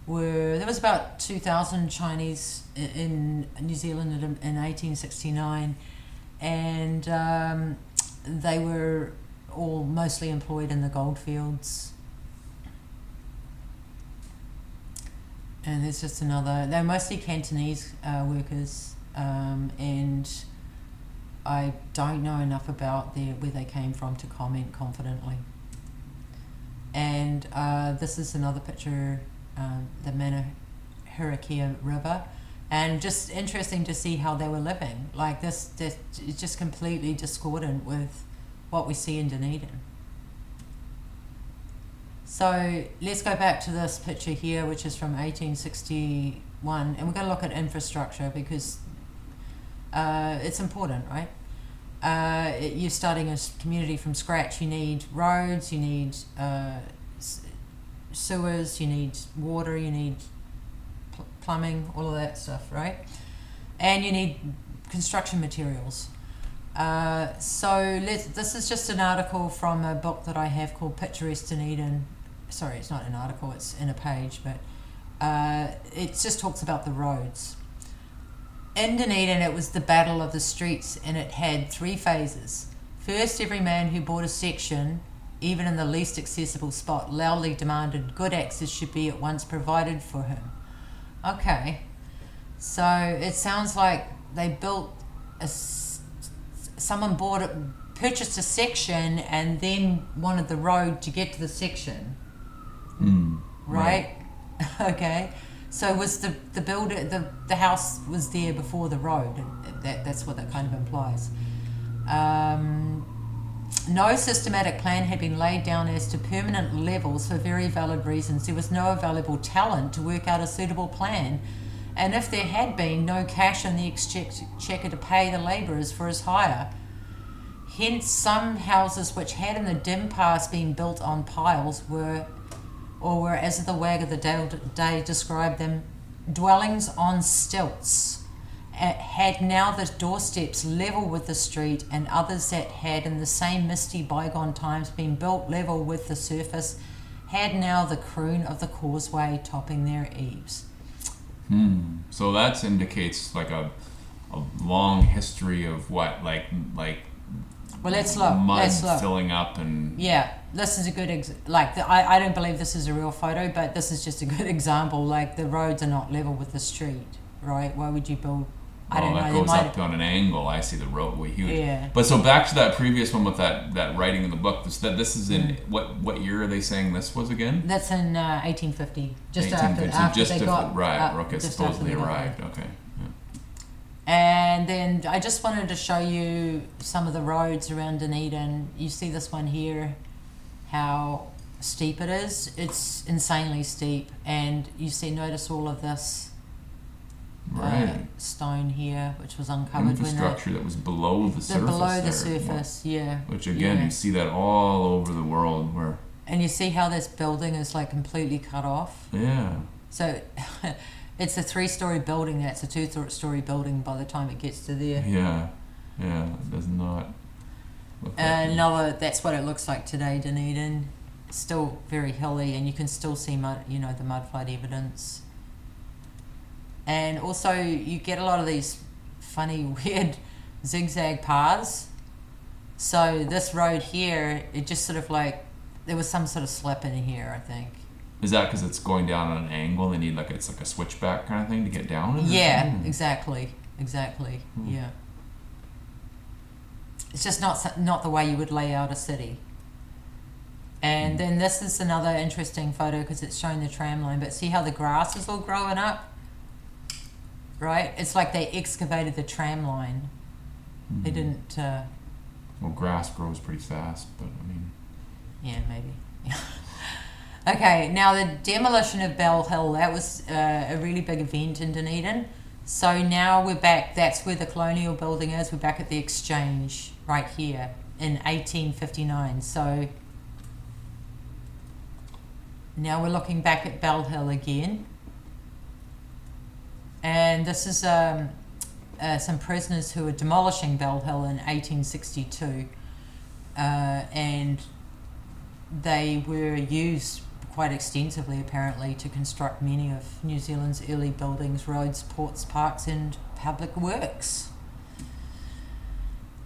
was about 2,000 Chinese in New Zealand in 1869, and they were all mostly employed in the gold fields. And there's just they're mostly Cantonese workers, and I don't know enough about where they came from to comment confidently. And this is another picture, the Manahirakia River, and just interesting to see how they were living. Like this is just completely discordant with what we see in Dunedin. So let's go back to this picture here, which is from 1861, and we're going to look at infrastructure because it's important, right? You're starting a community from scratch. You need roads, you need sewers, you need water, you need plumbing, all of that stuff, right? And you need construction materials. So this is just an article from a book that I have called Picturesque Dunedin. Sorry, it's not an article, it's in a page, but it just talks about the roads. In Dunedin, it was the battle of the streets, and it had 3 phases. First, every man who bought a section, even in the least accessible spot, loudly demanded good access should be at once provided for him. Okay, so it sounds like they built someone purchased a section and then wanted the road to get to the section. Right? Okay. So was the builder, the house was there before the road? That's what that kind of implies. No systematic plan had been laid down as to permanent levels for very valid reasons. There was no available talent to work out a suitable plan, and if there had been, no cash in the exchequer to pay the labourers for his hire. Hence, some houses which had in the dim past been built on piles were, as the wag of the day described them, dwellings on stilts, had now the doorsteps level with the street, and others that had in the same misty bygone times been built level with the surface had now the croon of the causeway topping their eaves. So that indicates like a long history of what like Well, let's look. mud Let's look. filling up and Yeah, this is a good I don't believe this is a real photo, but this is just a good example. Like, the roads are not level with the street, right? Why would you build? I don't know. that goes up on an angle. I see the roadway huge. Yeah. But so back to that previous one with that writing in the book. This is in what year are they saying this was again? That's in 1850, just 1850, after just they got right. Okay, just supposedly after they got arrived. there. Okay. Yeah. And then I just wanted to show you some of the roads around Dunedin. You see this one here, how steep it is. It's insanely steep, and notice all of this stone here, which was uncovered. Infrastructure that was below the surface. Below the surface, yeah. Which again, you see that all over the world where. And you see how this building is like completely cut off. Yeah. So, it's a 3-story building. That's a 2-story building by the time it gets to there. Yeah, it does not. Look like that's what it looks like today, Dunedin. Still very hilly, and you can still see mud. The mudflood evidence. And also, you get a lot of these funny, weird zigzag paths. So this road here, it just sort of like, there was some sort of slip in here, I think. Is that because it's going down on an angle? They need it's like a switchback kind of thing to get down? Yeah, exactly. Yeah. It's just not the way you would lay out a city. And then this is another interesting photo because it's showing the tram line. But see how the grass is all growing up? Right? It's like they excavated the tram line. They didn't... well, grass grows pretty fast, but I mean... Yeah, maybe. Okay, now the demolition of Bell Hill, that was a really big event in Dunedin. So now we're back, that's where the colonial building is. We're back at the Exchange right here in 1859. So now we're looking back at Bell Hill again. And this is some prisoners who were demolishing Bell Hill in 1862. And they were used quite extensively, apparently, to construct many of New Zealand's early buildings, roads, ports, parks, and public works.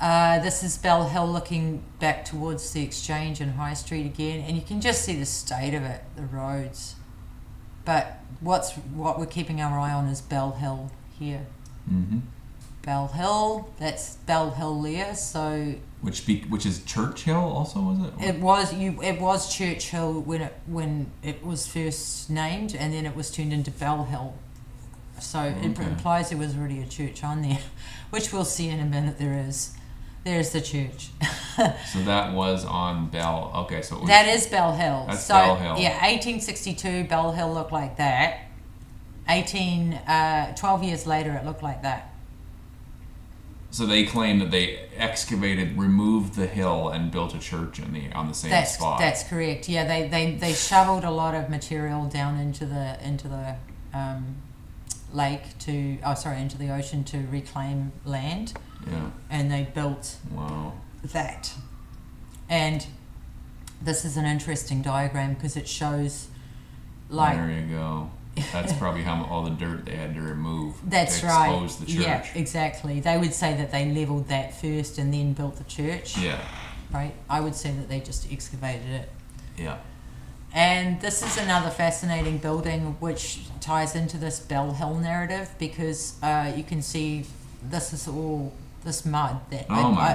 This is Bell Hill looking back towards the Exchange and High Street again, and you can just see the state of it, the roads. But what we're keeping our eye on is Bell Hill here. Mm-hmm. Bell Hill, that's Bell Hill there, so... Which is Church Hill also, was it? It was Church Hill when it was first named, and then it was turned into Bell Hill. So it implies there was already a church on there, which we'll see in a minute. There's the church. So that was on Bell. Okay, so that is Bell Hill. That's Bell Hill. Yeah, 1862, Bell Hill looked like that. 12 years later, it looked like that. So they claim that they removed the hill and built a church on the same spot. That's correct. Yeah, they shoveled a lot of material down into the lake into the ocean to reclaim land. Yeah. And they built that. And this is an interesting diagram because it shows there you go. That's probably how all the dirt they had to remove. That's to right. Expose the church. Yeah, exactly. They would say that they leveled that first and then built the church. Yeah. Right? I would say that they just excavated it. Yeah. And this is another fascinating building which ties into this Bell Hill narrative because you can see this mud that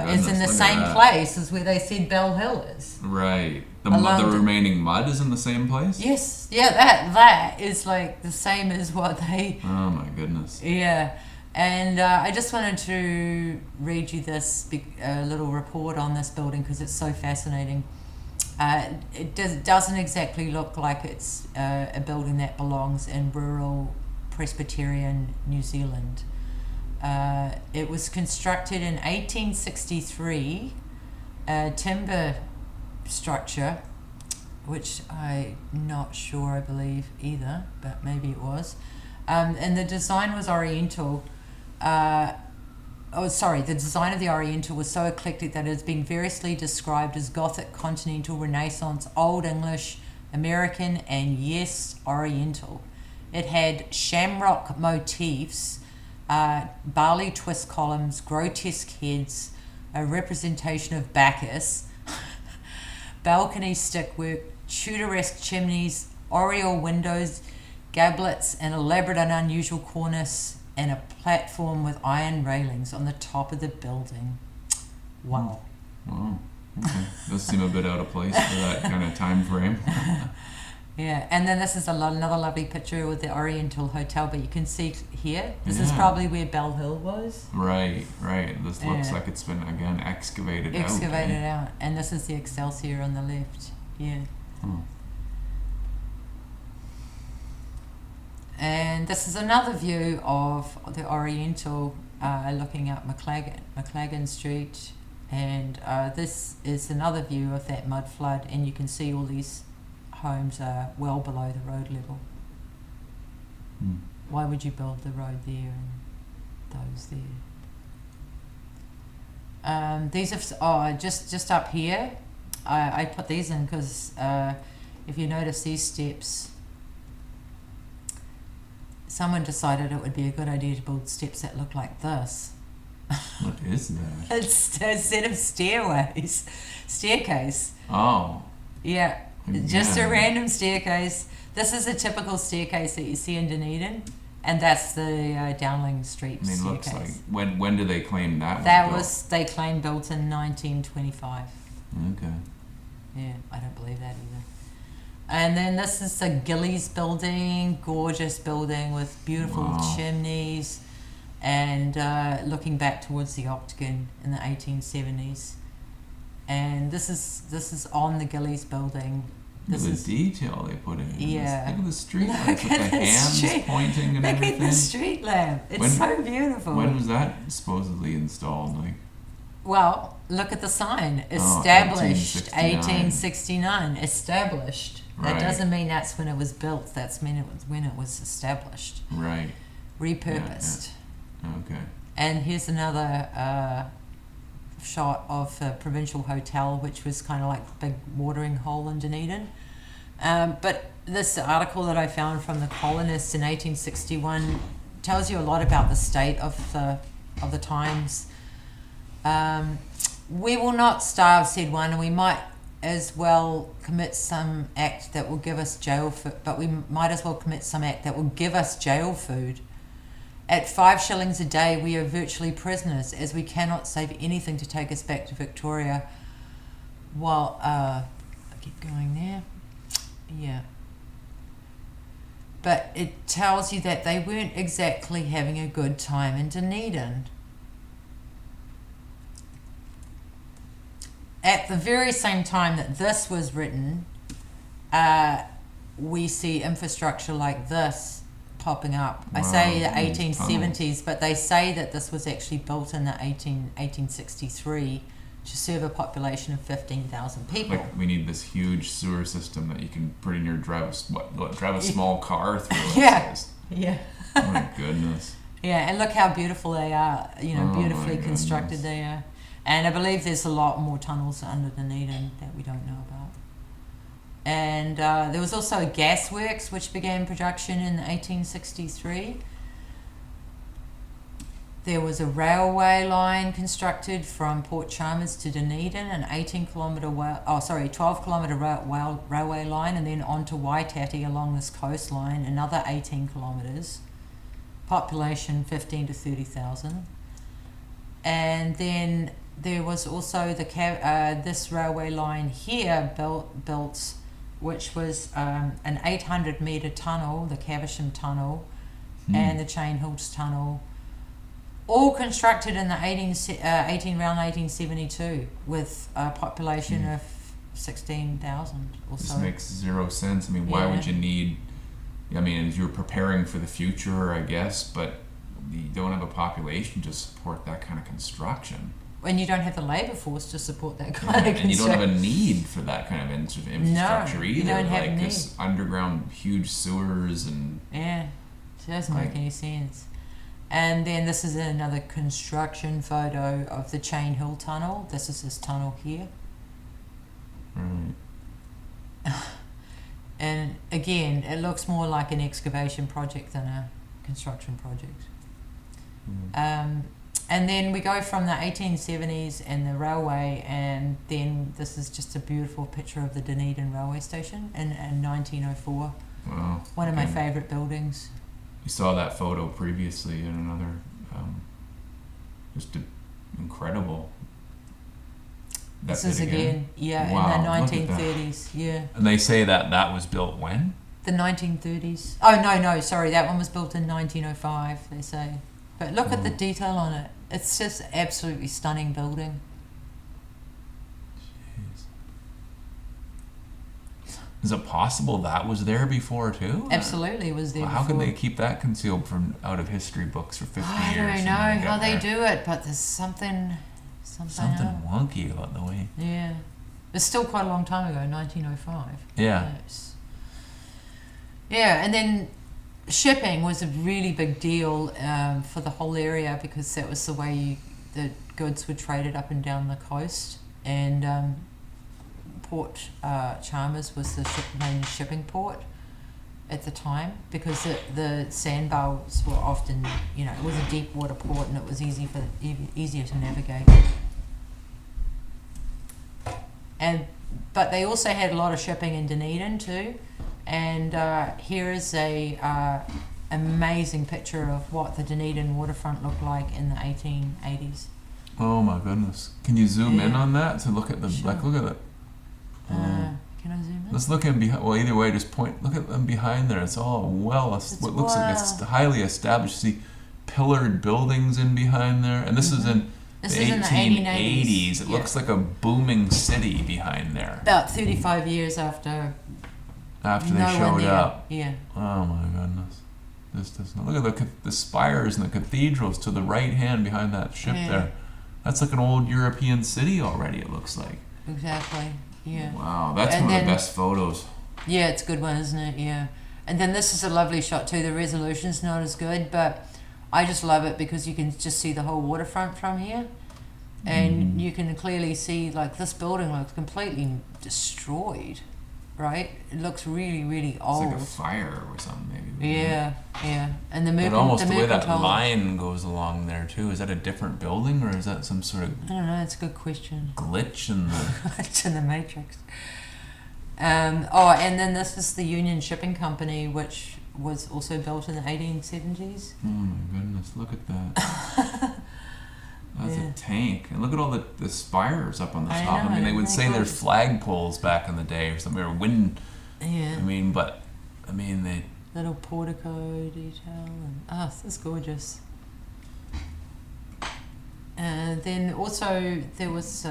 is in the same place as where they said Bell Hill is. Right. The remaining mud is in the same place? Yes. Yeah, that is like the same as what they... Oh my goodness. Yeah. And I just wanted to read you this little report on this building because it's so fascinating. It doesn't exactly look like it's a building that belongs in rural Presbyterian New Zealand. It was constructed in 1863, a timber structure, which I'm not sure I believe either, but maybe it was. And the design was Oriental. The design of the Oriental was so eclectic that it has been variously described as Gothic, Continental, Renaissance, Old English, American, and yes, Oriental. It had shamrock motifs, barley twist columns, grotesque heads, a representation of Bacchus, balcony stickwork, Tudoresque chimneys, oriel windows, gablets, an elaborate and unusual cornice, and a platform with iron railings on the top of the building. Wow. Wow. Okay. Does seem a bit out of place for that kind of time frame. Yeah, and then this is another lovely picture with the Oriental Hotel, but you can see here, this is probably where Bell Hill was. Right. This looks like it's been, again, excavated out. And this is the Excelsior on the left. Yeah. And this is another view of the Oriental, looking up McLagan Street. And this is another view of that mud flood, and you can see all these homes are well below the road level. Why would you build the road there and those there? These are just up here. I put these in because if you notice these steps, someone decided it would be a good idea to build steps that look like this. What is that? It's a set of staircase. Oh. Yeah. Just a random staircase. This is a typical staircase that you see in Dunedin, and that's the Dowling Street staircase. Looks like when do they claim that? They claim built in 1925. Okay. Yeah, I don't believe that either. And then this is the Gillies building, gorgeous building with beautiful chimneys, and looking back towards the Octagon in the 1870s. And this is on the Gillies building. Look at the detail they put in. Yeah. Look at the street lights with the hands pointing and everything. Look at the street lamp. It's so beautiful. When was that supposedly installed? Well, look at the sign. Established 1869. Established. Right. That doesn't mean that's when it was built. That's when it was established. Right. Repurposed. Yeah. Okay. And here's another shot of the Provincial Hotel, which was kind of like the big watering hole in Dunedin. But this article that I found from the Colonist in 1861 tells you a lot about the state of the times. We will not starve, said one, and we might as well commit some act that will give us jail food, but we might as well commit some act that will give us jail food. At 5 shillings a day, we are virtually prisoners, as we cannot save anything to take us back to Victoria. Well, I keep going there. Yeah. But it tells you that they weren't exactly having a good time in Dunedin. At the very same time that this was written, we see infrastructure like this popping up. I say the 1870s, but they say that this was actually built in the 1863 to serve a population of 15,000 people. Like we need this huge sewer system that you can pretty near drive a small car through. Yeah. Oh my goodness. Yeah, and look how beautiful they are. Beautifully constructed they are. And I believe there's a lot more tunnels under Dunedin that we don't know about. And there was also a gasworks which began production in 1863. There was a railway line constructed from Port Chalmers to Dunedin, an 12-kilometre railway line, and then on to Waitati along this coastline, another 18 kilometres. Population 15 to 30,000. And then there was also this railway line here built, which was an 800-metre tunnel, the Caversham Tunnel, and the Chain Hills Tunnel, all constructed in the around 1872, with a population of 16,000 or so. This makes zero sense. I mean, why would you need? I mean, you're preparing for the future, I guess, but you don't have a population to support that kind of construction. And you don't have the labour force to support that kind of construction. And you don't have a need for that kind of infrastructure either. You don't have a need. It's underground huge sewers and... Yeah, it doesn't make any sense. And then this is another construction photo of the Chain Hill Tunnel. This is this tunnel here. Right. And again, it looks more like an excavation project than a construction project. And then we go from the 1870s and the railway, and then this is just a beautiful picture of the Dunedin railway station in 1904. Wow. One of my favourite buildings. You saw that photo previously in another, incredible. This is again, wow, in the 1930s, yeah. And they say that was built when? The 1930s. Oh, no, sorry, that one was built in 1905, they say. But look at the detail on it. It's just absolutely stunning building. Jeez. Is it possible that was there before too? Absolutely, it was there How before. can they keep that concealed from out of history books for 50 years? I don't know how they do it, but there's something wonky about the way. Yeah. It's still quite a long time ago, 1905. Yeah. Yes. Yeah, and then shipping was a really big deal for the whole area, because that was the way the goods were traded up and down the coast. And Port Chalmers was the main shipping port at the time, because the sandbars were often, it was a deep water port, and it was easier to navigate. But they also had a lot of shipping in Dunedin too. And here is a amazing picture of what the Dunedin waterfront looked like in the 1880s. Oh my goodness! Can you zoom in on that to look at the look at it? Can I zoom in? Let's look in behind. Well, either way, just point. Look at them behind there. It's all what looks like it's highly established. See, pillared buildings in behind there, and this is in the 1880s. It looks like a booming city behind there. About 35 years after they showed up. Yeah. Oh my goodness. This doesn't look at the spires and the cathedrals to the right hand behind that ship there. That's like an old European city already, it looks like. Exactly. Yeah. Wow, that's one of the best photos. Yeah, it's a good one, isn't it? Yeah. And then this is a lovely shot too. The resolution's not as good, but I just love it because you can just see the whole waterfront from here. And you can clearly see, like, this building looks completely destroyed. Right? It looks really, really old. It's like a fire or something, maybe. Yeah. And the movement. But almost the way that line goes along there too. Is that a different building, or is that some sort of? I don't know. It's a good question. Glitch in the. It's in the Matrix. And then this is the Union Shipping Company, which was also built in the 1870s. Oh my goodness! Look at that. That's a tank. And look at all the spires up on the top. I mean, they would say they're flagpoles back in the day or something, or wind. Yeah. They... Little portico detail. And, this is gorgeous. And then also there was,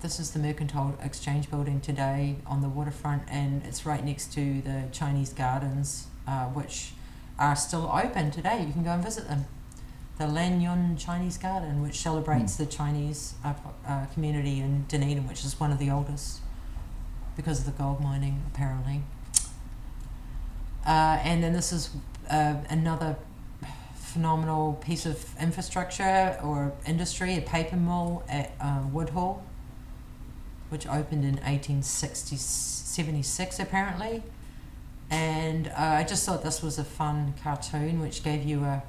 this is the Mercantile Exchange building today on the waterfront, and it's right next to the Chinese gardens, which are still open today. You can go and visit them. The Lanyon Chinese Garden, which celebrates the Chinese community in Dunedin, which is one of the oldest because of the gold mining, apparently. And then this is another phenomenal piece of infrastructure or industry, a paper mill at Woodhall, which opened in 1876 apparently. And I just thought this was a fun cartoon which gave you a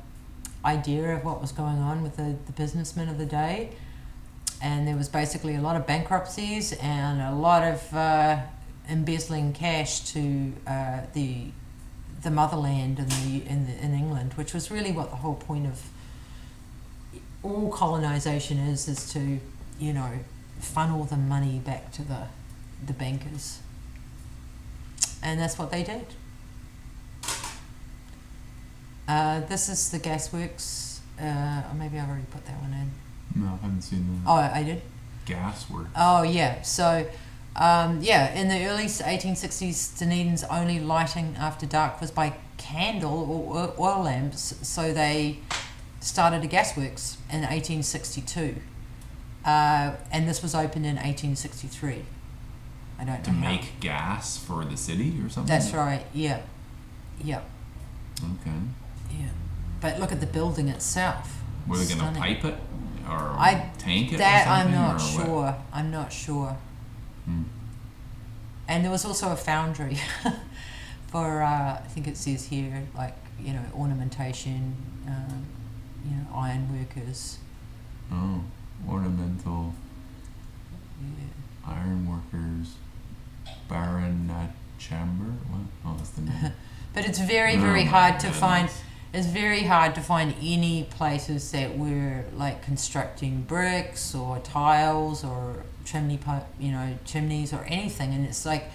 idea of what was going on with the businessmen of the day. And there was basically a lot of bankruptcies and a lot of embezzling cash to the motherland in England, which was really what the whole point of all colonization is to funnel the money back to the bankers, and that's what they did. This is the gasworks. Or maybe I've already put that one in. No, I haven't seen that. Oh, I did? Gasworks. Oh, yeah. So, in the early 1860s, Dunedin's only lighting after dark was by candle or oil lamps. So they started a gasworks in 1862. And this was opened in 1863. I don't know. To make gas for the city or something? That's right, yeah. Okay. Yeah. But look at the building itself. Were they going to pipe it or tank it? That or something, I'm not sure. And there was also a foundry for I think it says here, like, ornamentation, ironworkers. Oh, ornamental, Yeah. iron workers, Baron Chamber. What? Oh, that's the name. But it's very, Oh very my hard to goodness. find. It's very hard to find any places that were like constructing bricks or tiles or chimneys or anything. And it's like,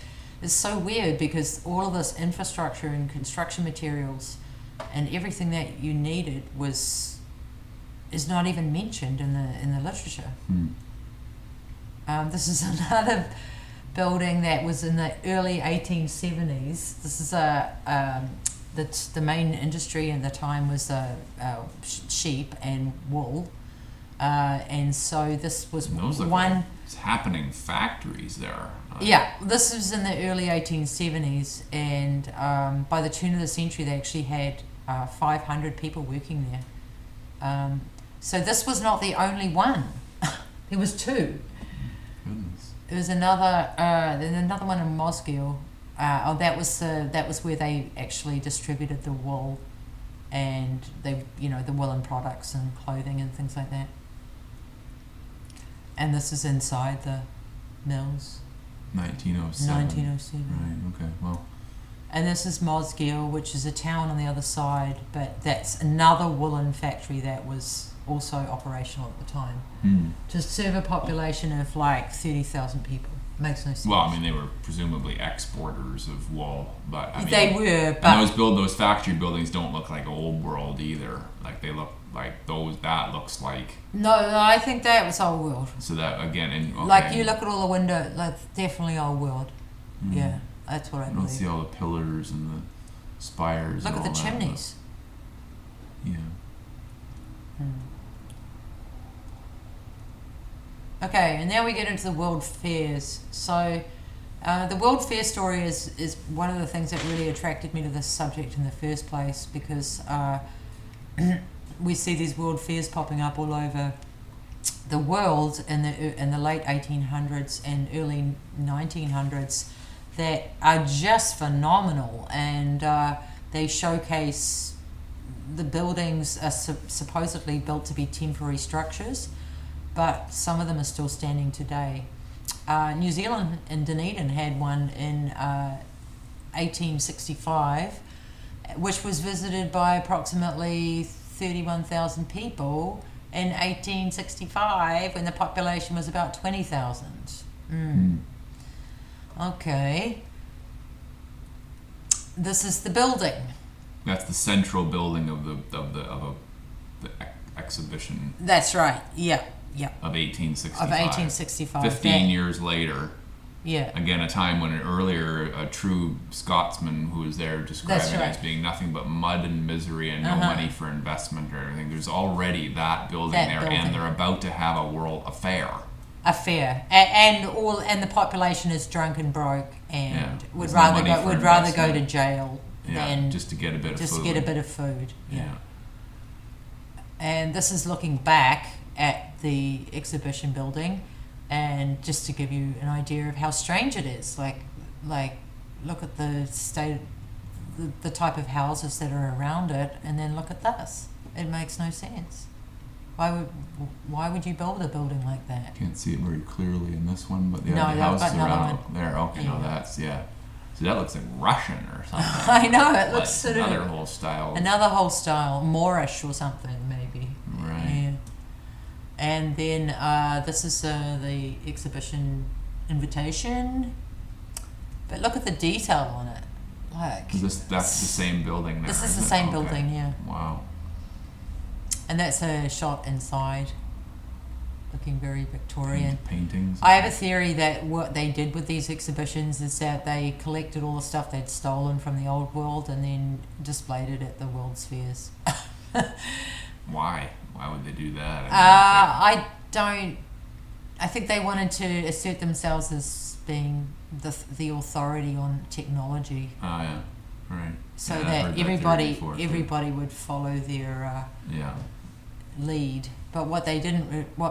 it's so weird because all of this infrastructure and construction materials and everything that you needed is not even mentioned in the literature. This is another building that was in the early 1870s. This is the main industry in the time was sheep and wool, and so this was Those look one. like it's happening factories there. Yeah, this was in the early 1870s, and by the turn of the century, they actually had 500 people working there. So this was not the only one. There was two. Goodness. There was another one in Mosgiel. That was where they actually distributed the wool, and the woolen products and clothing and things like that. And this is inside the mills. 1907. 1907. Right. Okay. Well. And this is Mosgiel, which is a town on the other side, but that's another woolen factory that was also operational at the time to serve a population of like 30,000 people. Makes no sense. Well, I mean, they were presumably exporters of wool, but I mean, they were. But and those factory buildings don't look like old world either. Like they look like those. That looks like. No, I think that was old world. So that again, and okay. Like you look at all the window, like definitely old world. Yeah, that's what I don't believe. see all the pillars and the spires. Look and at all the that, chimneys. but- yeah. Okay, and now we get into the World Fairs. So, the World Fair story is one of the things that really attracted me to this subject in the first place, because we see these World Fairs popping up all over the world in the late 1800s and early 1900s that are just phenomenal, and they showcase the buildings are supposedly built to be temporary structures, but some of them are still standing today. New Zealand in Dunedin had one in 1865, which was visited by approximately 31,000 people in 1865 when the population was about 20,000. Okay. This is the building. That's the central building of the exhibition. That's right. Yeah. Of 1865. Of 1865. 15 years later. Yeah. Again, a time when a true Scotsman who was there described That's it right. as being nothing but mud and misery and no money for investment or anything. There's already that building there, and they're about to have a fair. A fair, and the population is drunk and broke, and would there's no money for rather go to investment. jail than just to get a bit of food. just to get a bit of food. Yeah. And this is looking back at the exhibition building, and just to give you an idea of how strange it is, like look at the state, the type of houses that are around it, and then look at this. It makes no sense. Why would you build a building like that? Can't see it very clearly in this one, but the No, other I've got houses another around one. there. Okay, no, Yeah. that's So that looks like Russian or something. I know, it looks Like sort another of whole style. another whole style, Moorish or something maybe. Right. Yeah. And then this is the exhibition invitation. But look at the detail on it. Like That's the same building there. This is the isn't it? same Okay. building, yeah. Wow. And that's a shot inside, looking very Victorian. Paintings. I have a theory that what they did with these exhibitions is that they collected all the stuff they'd stolen from the old world and then displayed it at the World's Fairs. Why? Why would they do that? I think they wanted to assert themselves as being the authority on technology, Oh yeah, right. so Yeah, I've that heard theory before, too. everybody would follow their Yeah. lead. But what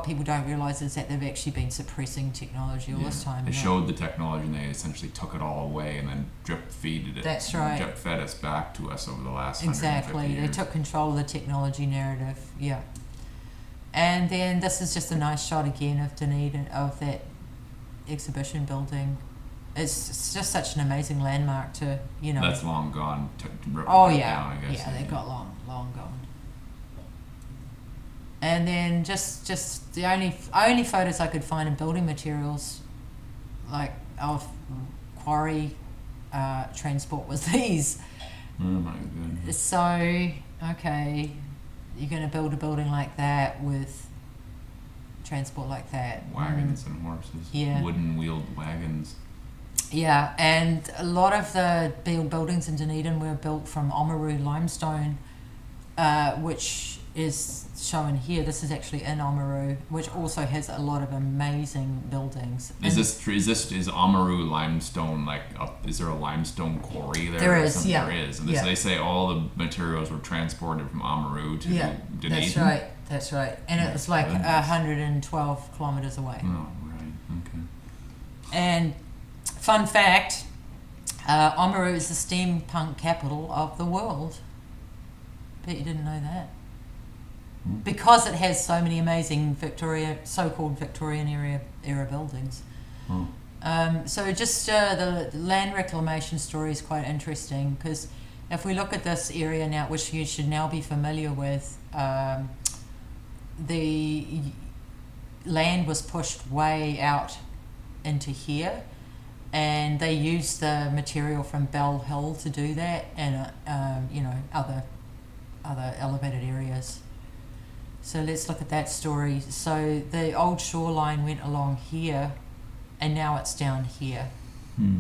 people don't realise is that they've actually been suppressing technology all this time. They showed the technology and they essentially took it all away and then drip feeded it. That's right. Drip fed us back to us over the last 150 Exactly. years. They took control of the technology narrative. Yeah. And then this is just a nice shot again of Dunedin, of that exhibition building. It's just such an amazing landmark to, That's long gone. Yeah. Down, I guess. Yeah, they got long gone. And then just the only photos I could find in building materials, like of quarry transport, was these. Oh my goodness. So, okay, you're going to build a building like that with transport like that. Wagons and horses. Yeah. Wooden wheeled wagons. Yeah, and a lot of the buildings in Dunedin were built from Oamaru limestone, which is shown here. This is actually in Oamaru, which also has a lot of amazing buildings. Is Oamaru limestone is there a limestone quarry there? There is, yeah. There is. And yeah. they say all the materials were transported from Oamaru to Dunedin. That's right. And it was like 112 kilometres away. Oh, right, okay. And fun fact, Oamaru is the steampunk capital of the world. Bet you didn't know that. Because it has so many amazing so-called Victorian era buildings. So just the land reclamation story is quite interesting, because if we look at this area now, which you should now be familiar with, the land was pushed way out into here, and they used the material from Bell Hill to do that, and other elevated areas. So let's look at that story. So the old shoreline went along here, and now it's down here.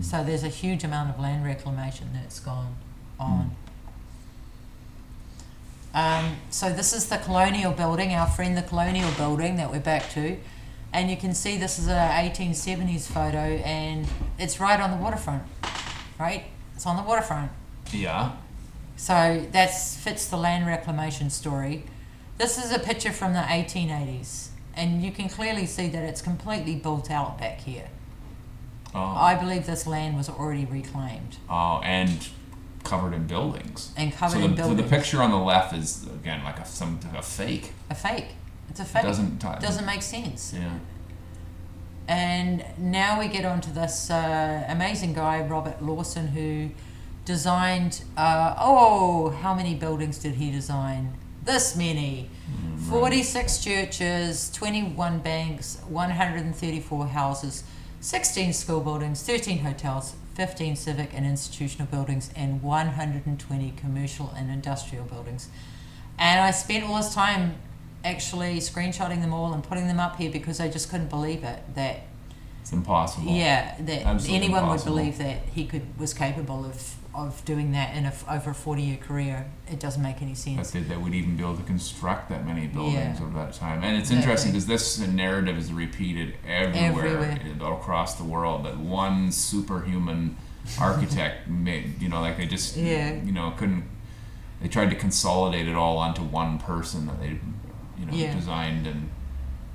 So there's a huge amount of land reclamation that's gone on. So this is the colonial building, our friend the colonial building that we're back to. And you can see this is a 1870s photo, and it's right on the waterfront, right? It's on the waterfront. Yeah. So that fits the land reclamation story. This is a picture from the 1880s, and you can clearly see that it's completely built out back here. Oh. I believe this land was already reclaimed. Oh, and covered in buildings. And covered in buildings. So the picture on the left is, again, like a fake. A fake. It's a fake. It doesn't make sense. Yeah. And now we get onto this amazing guy, Robert Lawson, who designed, how many buildings did he design? This many. 46 churches, 21 banks, 134 houses, 16 school buildings, 13 hotels, 15 civic and institutional buildings, and 120 commercial and industrial buildings. And I spent all this time actually screenshotting them all and putting them up here because I just couldn't believe it, that it's impossible. Yeah, that Absolutely anyone impossible. would believe that he was capable of doing that in over a 40-year career. It doesn't make any sense. That they would even be able to construct that many buildings over that time. And it's Exactly. interesting because this narrative is repeated everywhere. Across the world, that one superhuman architect made, they just, couldn't, they tried to consolidate it all onto one person that they, designed and...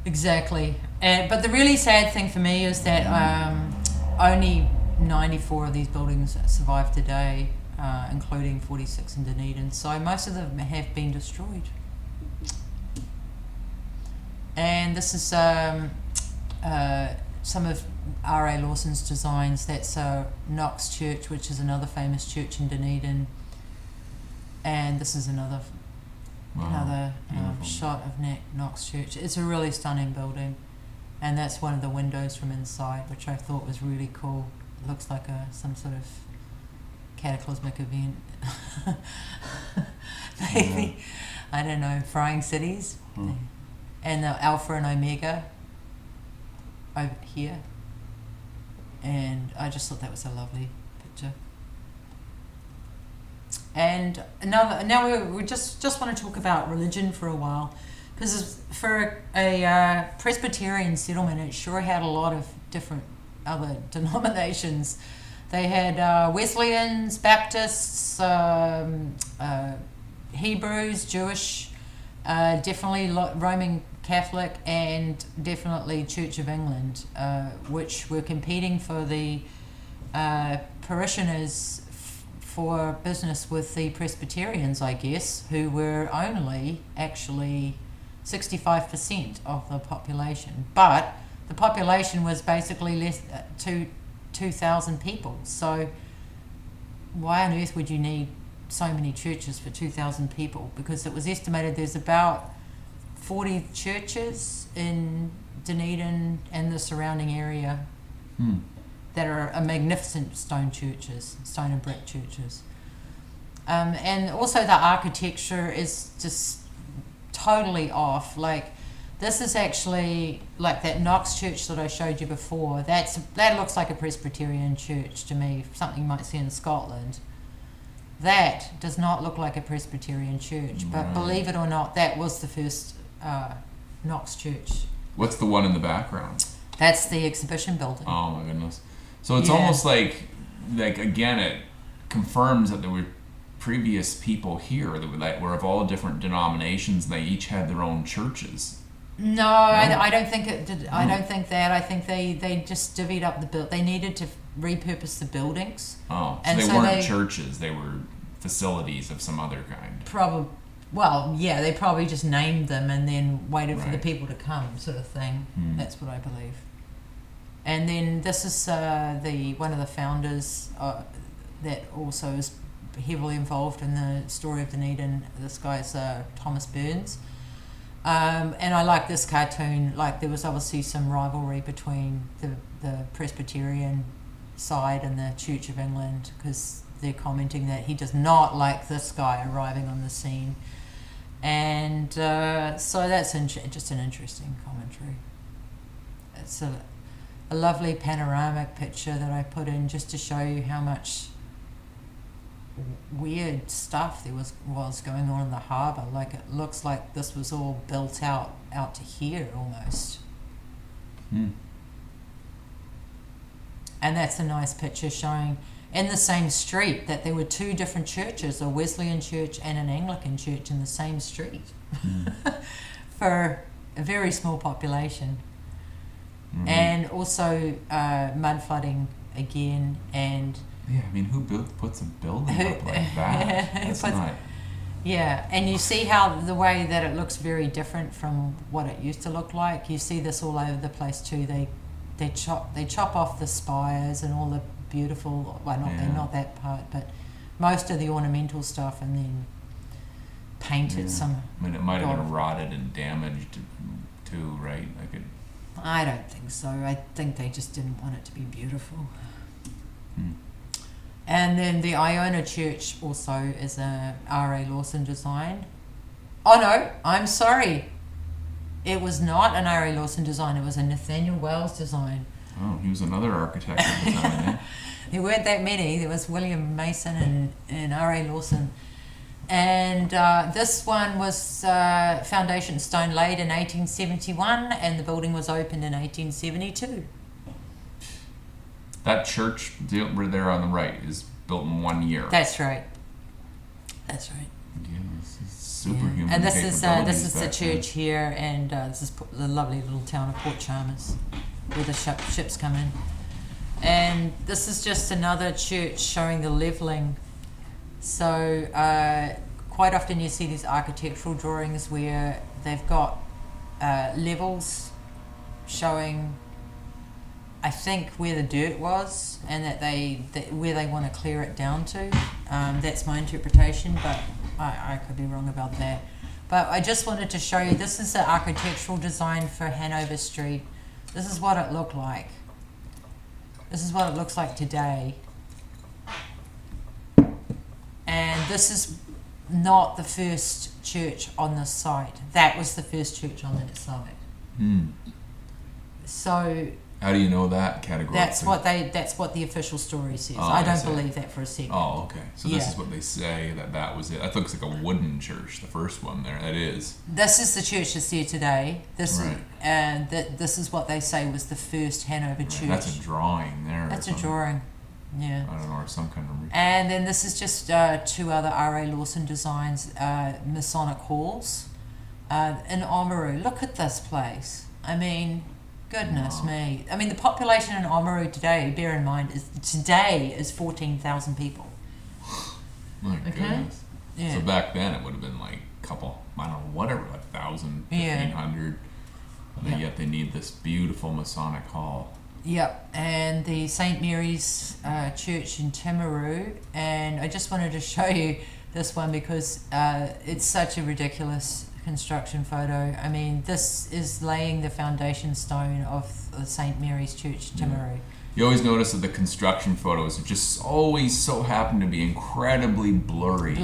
Exactly. But the really sad thing for me is that only 94 of these buildings survive today, including 46 in Dunedin. So most of them have been destroyed. And this is some of R.A. Lawson's designs. That's Knox Church, which is another famous church in Dunedin. And this is another shot of Knox Church. It's a really stunning building. And that's one of the windows from inside, which I thought was really cool. It looks like some sort of cataclysmic event. Maybe, I don't know, Frying Cities. And the Alpha and Omega over here. And I just thought that was a lovely picture. And now we just want to talk about religion for a while, because for a Presbyterian settlement, it sure had a lot of different other denominations. They had Wesleyans, Baptists, Hebrews, Jewish, definitely Roman Catholic and definitely Church of England, which were competing for the parishioners for business with the Presbyterians, I guess, who were only actually 65% of the population. But the population was basically less to 2,000 people. So why on earth would you need so many churches for 2,000 people? Because it was estimated there's about 40 churches in Dunedin and the surrounding area that are magnificent stone churches, stone and brick churches. And also the architecture is just totally off. Like, this is actually like that Knox church that I showed you before. That looks like a Presbyterian church to me, something you might see in Scotland. That does not look like a Presbyterian church, but believe it or not, that was the first Knox church. What's the one in the background? That's the exhibition building. Oh my goodness. So it's almost like again, it confirms that there were previous people here that were of all different denominations. They each had their own churches. No, I don't think it did. I don't think that. I think they just divvied up the build. They needed to repurpose the buildings. Oh, so they weren't churches. They were facilities of some other kind. Probably. Well, yeah, they probably just named them and then waited for the people to come, sort of thing. That's what I believe. And then this is one of the founders that also is heavily involved in the story of Dunedin. This guy's Thomas Burns. And I like this cartoon. Like, there was obviously some rivalry between the Presbyterian side and the Church of England, because they're commenting that he does not like this guy arriving on the scene. And so that's just an interesting commentary. It's a lovely panoramic picture that I put in just to show you how much weird stuff there was going on in the harbour. Like, it looks like this was all built out to here almost. And that's a nice picture showing in the same street that there were two different churches, a Wesleyan church and an Anglican church in the same street for a very small population. And also mud flooding again. And yeah, I mean, who puts a building up like that? That's not... Yeah, and you see how the way that it looks very different from what it used to look like. You see this all over the place too. They chop off the spires and all the beautiful, well, not that part, but most of the ornamental stuff, and then paint it some. I mean, it might have been rotted and damaged too, right? I don't think so. I think they just didn't want it to be beautiful. And then the Iona Church also is a R.A. Lawson design. Oh no, I'm sorry. It was not an R.A. Lawson design. It was a Nathaniel Wells design. Oh, he was another architect at the time, eh? There weren't that many. There was William Mason and R.A. Lawson. And this one was foundation stone laid in 1871, and the building was opened in 1872. That church there on the right is built in 1 year. That's right. That's right. Yeah, this is superhuman. And this is the church here, and this is the lovely little town of Port Chalmers, where the ships come in. And this is just another church showing the levelling. So quite often you see these architectural drawings where they've got levels showing, I think, where the dirt was, and where they want to clear it down to. That's my interpretation, but I could be wrong about that. But I just wanted to show you, this is the architectural design for Hanover Street. This is what it looked like. This is what it looks like today. And this is not the first church on this site. That was the first church on that site. So how do you know that category? That's what the official story says. I don't believe that for a second. Oh, okay. So this is what they say, that was it. That looks like a wooden church, the first one there. That is. This is the church that's here today. This is what they say was the first Hanover church. That's a drawing there. That's a drawing. Yeah. I don't know, or some kind of... And then this is just two other R.A. Lawson designs, Masonic halls. in Oamaru. Look at this place. I mean, goodness me. I mean, the population in Oamaru today, bear in mind, is 14,000 people. My goodness. Yeah. So back then it would have been like a couple, I don't know, whatever, like 1,000, 1,500. And yet they need this beautiful Masonic hall. Yep, and the St. Mary's Church in Timaru. And I just wanted to show you this one because it's such a ridiculous construction photo. I mean, this is laying the foundation stone of the St. Mary's Church, Timaru. You always notice that the construction photos just always so happen to be incredibly blurry.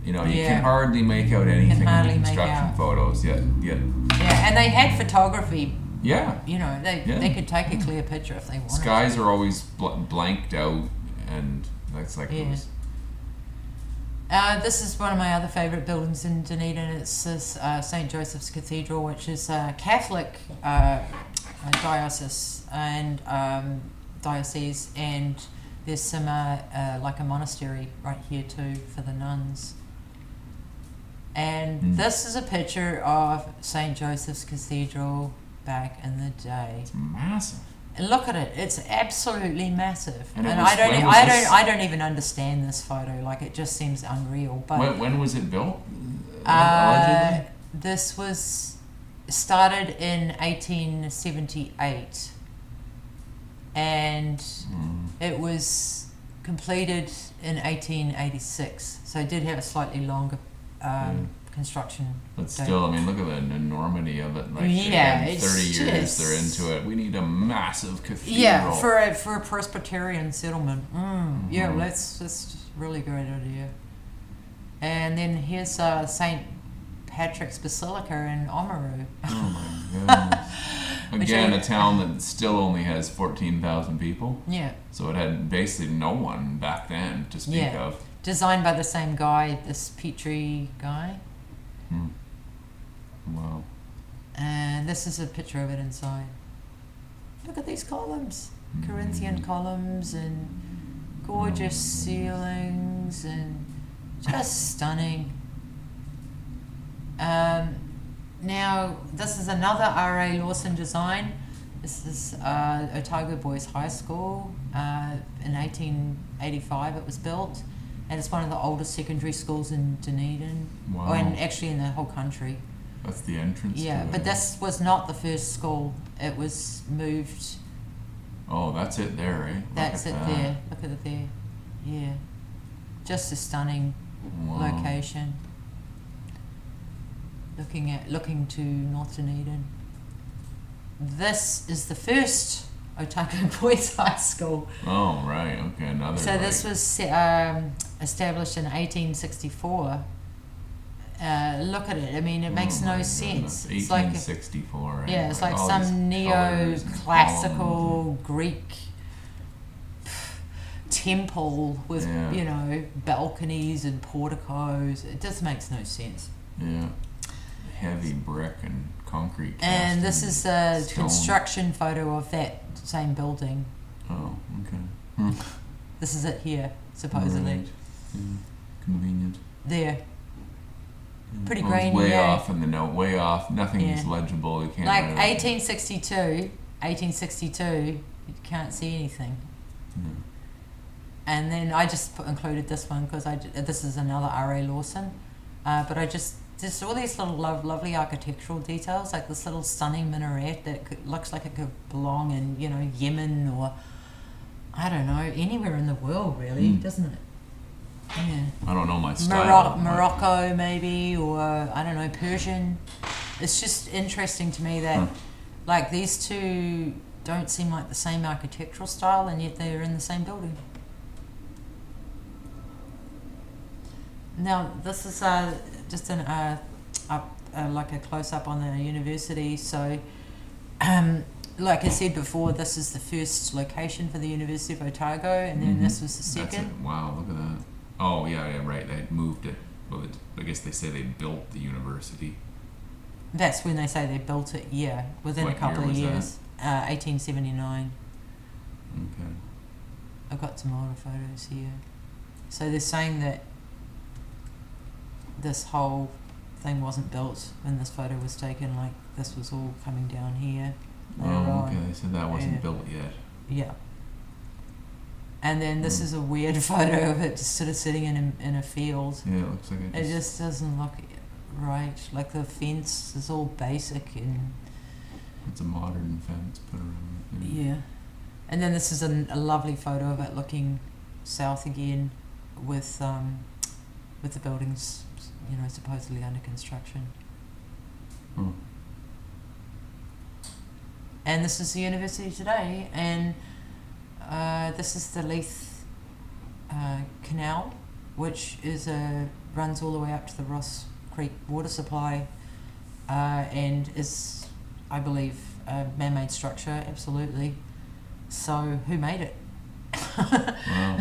You know, you can hardly make out anything in the construction photos yet. Yeah, and they had photography. Yeah. You know, they could take a clear picture if they wanted. Skies are always blanked out, and that's like those. This is one of my other favourite buildings in Dunedin. It's this St. Joseph's Cathedral, which is a Catholic diocese, and there's some like a monastery right here too for the nuns. And this is a picture of St. Joseph's Cathedral back in the day. It's massive. And look at it; it's absolutely massive. And I don't even understand this photo. Like, it just seems unreal. But when was it built? Allegedly? This was started in 1878, and it was completed in 1886. So it did have a slightly longer construction. But still, I mean, look at the enormity of it. Like, it's 30 years they're into it. We need a massive cathedral. Yeah, for a Presbyterian settlement. Yeah, that's a really great idea. And then here's St. Patrick's Basilica in Oamaru. Oh my goodness. Again, a town that still only has 14,000 people. Yeah. So it had basically no one back then to speak of. Designed by the same guy, this Petrie guy. Wow. And this is a picture of it inside. Look at these columns. Corinthian columns and gorgeous ceilings and just stunning. Now, this is another R.A. Lawson design. This is Otago Boys High School. In 1885 it was built. And it's one of the oldest secondary schools in Dunedin. Wow. And actually in the whole country. That's the entrance to it. But this was not the first school. It was moved. Oh, that's it there, right? That's it there. Look at it there. Yeah. Just a stunning location. Looking to North Dunedin. This is the first Otago Boys High School. Oh, right. Okay, another. So this was established in 1864. Look at it. I mean, it makes no sense. It's 1864. Right? Yeah, it's like some neo-classical Greek temple with balconies and porticos. It just makes no sense. Yeah, heavy brick and concrete. And this is a construction photo of that same building. Oh, okay. This is it here, supposedly. Right. Yeah. Convenient. There. Pretty Well, grainy. it's way off in the note. Way off. Nothing is legible. You can't. Like 1862. You can't see anything. And then I just included this one because this is another R.A. Lawson. But I just all these little lovely architectural details, like this little stunning minaret that looks like it could belong in, Yemen or, I don't know, anywhere in the world, really, doesn't it? Yeah. I don't know my style. Morocco, maybe, or, I don't know, Persian. It's just interesting to me that, like, these two don't seem like the same architectural style, and yet they're in the same building. Now, this is just like a close-up on the university. So, like I said before, this is the first location for the University of Otago, and then this was the second. That's it. Wow, look at that. Oh, yeah, right. They moved it. Well, I guess they say they built the university. That's when they say they built it, within a couple of years. 1879. Okay. I've got some older photos here. So they're saying that this whole thing wasn't built when this photo was taken. Like this was all coming down here. Oh, okay. So that wasn't built yet. Yeah. And then this is a weird photo of it just sort of sitting in a field. Yeah, it looks like it just doesn't look right. Like the fence is all basic and it's a modern fence put around it. Yeah. And then this is a lovely photo of it looking south again with the buildings, supposedly under construction. Oh. And this is the university today, and this is the Leith Canal, which runs all the way up to the Ross Creek water supply, and is, I believe, a man-made structure, absolutely. So, who made it? Wow.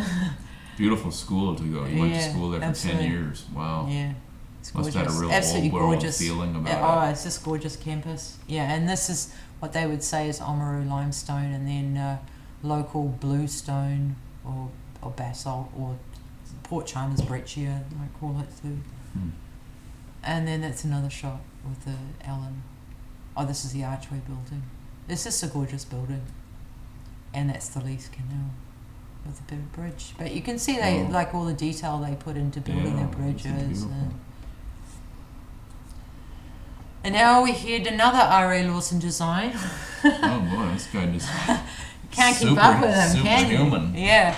Beautiful school to go. You went to school there for absolutely. 10 years. Wow. Yeah. It's gorgeous. Must have had a real absolutely old world gorgeous feeling about it. Oh, it's just gorgeous campus. Yeah, and this is what they would say is Oamaru limestone, and then local bluestone or basalt, or Port Chalmers breccia, I call it too. And then that's another shot with the Allen. Oh, this is the Archway building. It's just a gorgeous building. And that's the Leith Canal with the big bridge. But you can see like all the detail they put into building their bridges. And now we heard another R.A. Lawson design. Oh boy, this guy just can't keep up with him, can you? Superhuman. Yeah.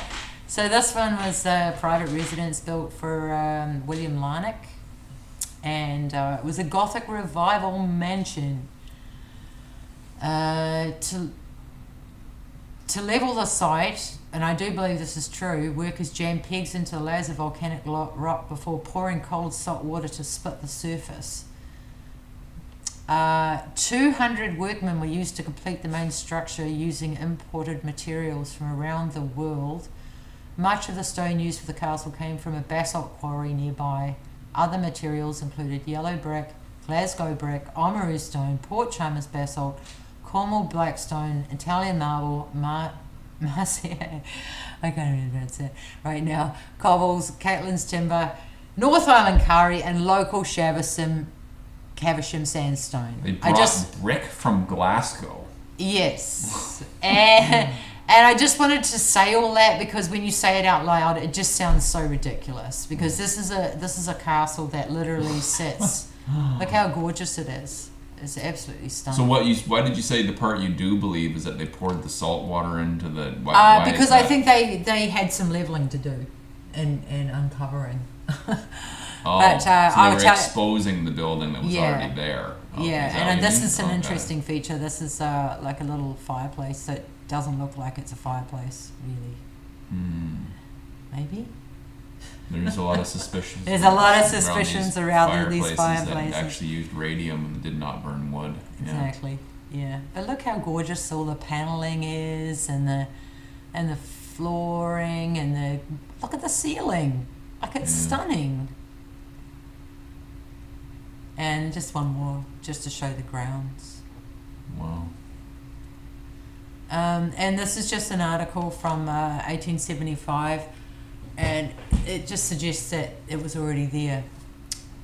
So this one was a private residence built for William Larnock, and it was a Gothic revival mansion. To level the site, and I do believe this is true, workers jammed pegs into layers of volcanic rock before pouring cold salt water to split the surface. 200 workmen were used to complete the main structure using imported materials from around the world. Much of the stone used for the castle came from a basalt quarry nearby. Other materials included yellow brick, Glasgow brick, Oamaru stone, Port Chalmers basalt, Cornwall blackstone, Italian marble, Marcia, I can't even pronounce it right now, cobbles, Caitlin's timber, North Island Kari, and local Caversham sandstone. They brought brick from Glasgow. Yes. And I just wanted to say all that because when you say it out loud, it just sounds so ridiculous. Because this is a castle that literally sits. Look how gorgeous it is. It's absolutely stunning. So why did you say the part you do believe is that they poured the salt water into the? Because I think they had some leveling to do, and uncovering. But so they were exposing the building that was already there. Okay, and this is an interesting feature. This is like a little fireplace that doesn't look like it's a fireplace, really. Maybe? There's a lot of suspicions. There's a lot of suspicions around these fireplaces. That actually used radium and did not burn wood. Exactly, yeah. But look how gorgeous all the paneling is, and the flooring, and look at the ceiling. Like, it's stunning. And just one more, just to show the grounds. Wow. And this is just an article from 1875, and it just suggests that it was already there,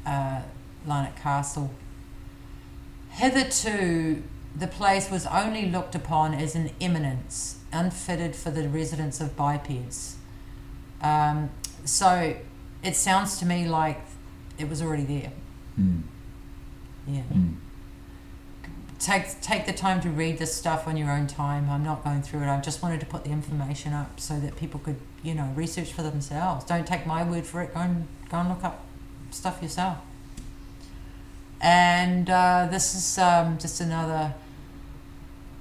Larnock Castle. Hitherto, the place was only looked upon as an eminence, unfitted for the residence of bipeds. So it sounds to me like it was already there. Yeah. Take the time to read this stuff on your own time. I'm not going through it. I just wanted to put the information up so that people could, research for themselves. Don't take my word for it. Go and look up stuff yourself. And this is just another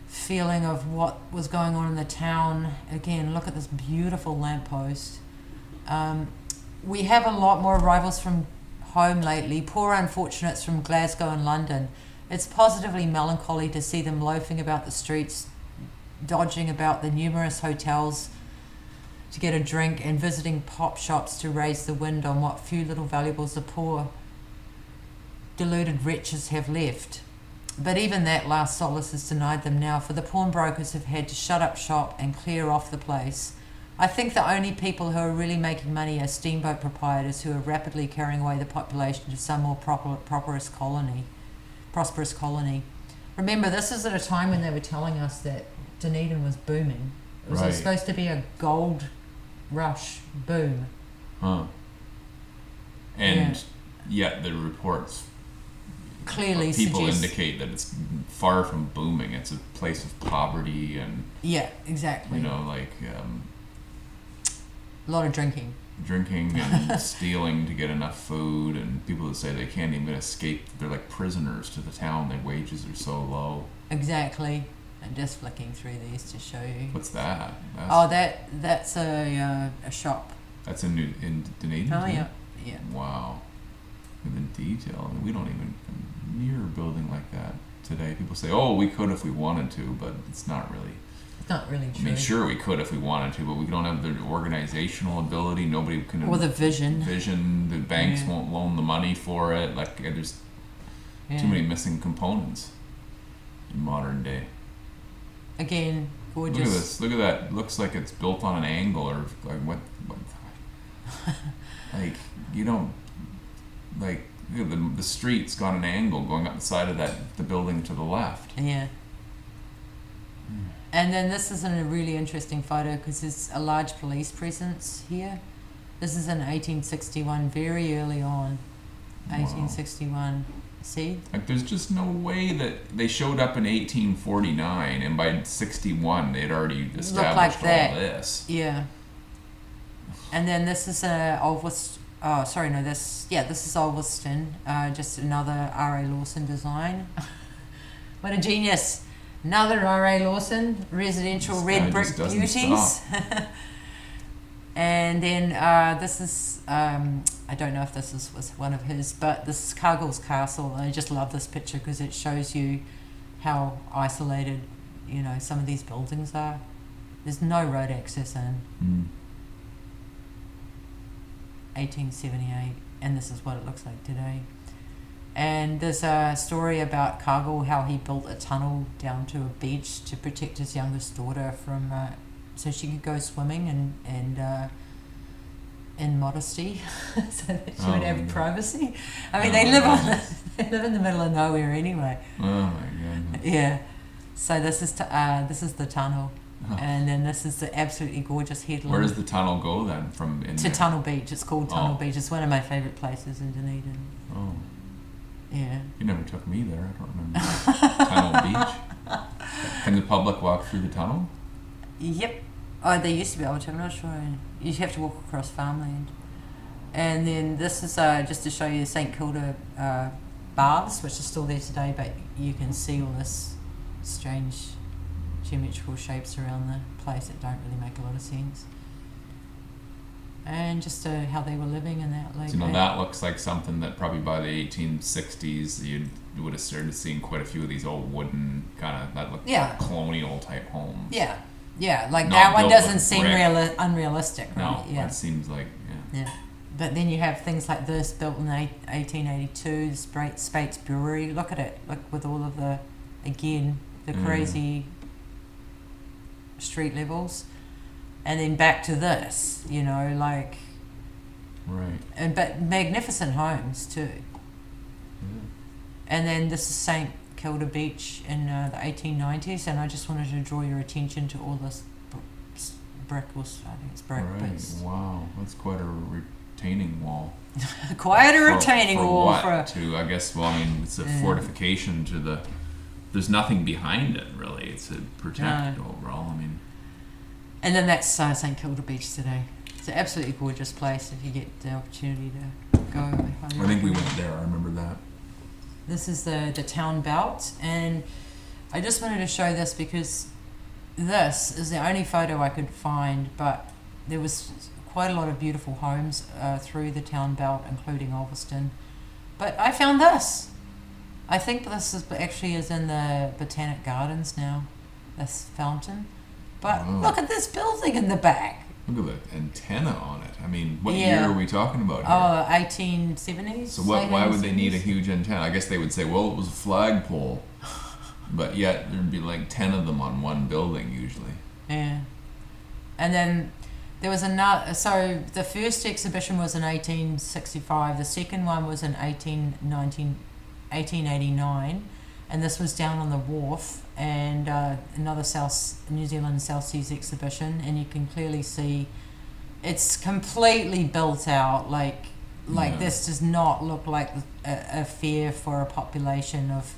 feeling of what was going on in the town. Again, look at this beautiful lamppost. We have a lot more arrivals from home lately, poor unfortunates from Glasgow and London. It's positively melancholy to see them loafing about the streets, dodging about the numerous hotels to get a drink, and visiting pop shops to raise the wind on what few little valuables the poor deluded wretches have left. But even that last solace is denied them now, for the pawnbrokers have had to shut up shop and clear off the place. I think the only people who are really making money are steamboat proprietors who are rapidly carrying away the population to some more prosperous colony. Remember, this is at a time when they were telling us that Dunedin was booming. It was supposed to be a gold rush boom. Huh. And yet the reports clearly people indicate that it's far from booming. It's a place of poverty and exactly. Like a lot of drinking and stealing to get enough food, and people that say they can't even escape. They're like prisoners to the town. Their wages are so low. Exactly. And just flicking through these to show you. What's that? That's a shop. That's in Dunedin. Oh too? yeah. Wow. The detail. I mean, we don't even near a building like that today. People say, "Oh, we could if we wanted to," but it's not really. It's not really true. I mean, sure, we could if we wanted to, but we don't have the organizational ability. Nobody can. Or the vision. The banks won't loan the money for it. Like, there's too many missing components in modern day. Again, gorgeous. Look at this. Look at that. Looks like it's built on an angle, or like what like you don't like. Look at the street's got an angle going up the side of the building to the left. Yeah. And then this is a really interesting photo because there's a large police presence here. This is in 1861, very early on. 1861. See? Like, there's just no way that they showed up in 1849 and by 61 they'd already established all this. Yeah. And then this is this is Ulverston, just another R.A. Lawson design. What a genius. Another R.A. Lawson, residential red brick beauties. And then this is, I don't know if this was one of his, but this is Cargill's Castle. And I just love this picture because it shows you how isolated, some of these buildings are. There's no road access in. 1878, and this is what it looks like today. And there's a story about Cargill, how he built a tunnel down to a beach to protect his youngest daughter from, so she could go swimming and in modesty, so that she would have privacy. I mean, they live in the middle of nowhere anyway. Oh my goodness. Yeah. So this is the tunnel. And then this is the absolutely gorgeous headland. Where does the tunnel go then? To Tunnel Beach. It's called Tunnel Beach. It's one of my favourite places in Dunedin. Oh. Yeah. You never took me there. I don't remember. Tunnel Beach. Can the public walk through the tunnel? Yep. Oh, they used to be able to. I'm not sure. You have to walk across farmland. And then this is just to show you the St Kilda baths, which are still there today, but you can see all this strange geometrical shapes around the place that don't really make a lot of sense. And just how they were living in that lake. So, that looks like something that probably by the 1860s you would have started seeing quite a few of these old wooden like colonial type homes. Yeah, yeah. Like Not that one doesn't with seem unrealistic, right? No, yeah. that seems like yeah. But then you have things like this built in 1882, Spates Brewery. Look at it. Look with all of the crazy street levels. And then back to this, like... Right. But magnificent homes, too. And then this is St Kilda Beach in the 1890s, and I just wanted to draw your attention to all this brick, I think it's brick. Right, wow. That's quite a retaining wall. Quite a retaining wall. I guess, it's a fortification to the... There's nothing behind it, really. It's to protect overall, And then that's St Kilda Beach today. It's an absolutely gorgeous place if you get the opportunity to go. I think we went there. I remember that. This is the town belt, and I just wanted to show this because this is the only photo I could find, but there was quite a lot of beautiful homes through the town belt, including Ulverston. But I found this. I think this is in the Botanic Gardens now, this fountain. But look at this building in the back. Look at the antenna on it. What year are we talking about here? 1870s. So why would they need a huge antenna? I guess they would say, well, it was a flagpole. But yet there'd be like 10 of them on one building usually. Yeah. And then There was another. So the first exhibition was in 1865. The second one was in 1889, and this was down on the wharf. And another New Zealand South Seas exhibition, and you can clearly see it's completely built out. Like this does not look like a fair for a population of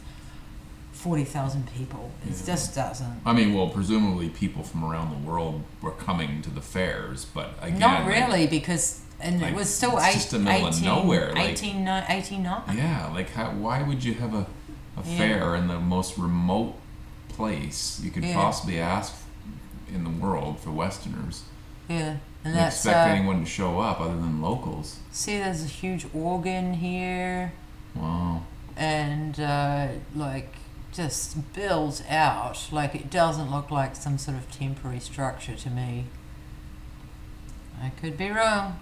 40,000 people. It just doesn't. I mean, well, presumably people from around the world were coming to the fairs, but again, not really, because it was still just the middle of nowhere. 1889. Yeah, like why would you have a fair in the most remote place you could possibly ask in the world for Westerners? Yeah, and that's expect anyone to show up other than locals. See, there's a huge organ here. Wow. And just built out. Like, it doesn't look like some sort of temporary structure to me. I could be wrong.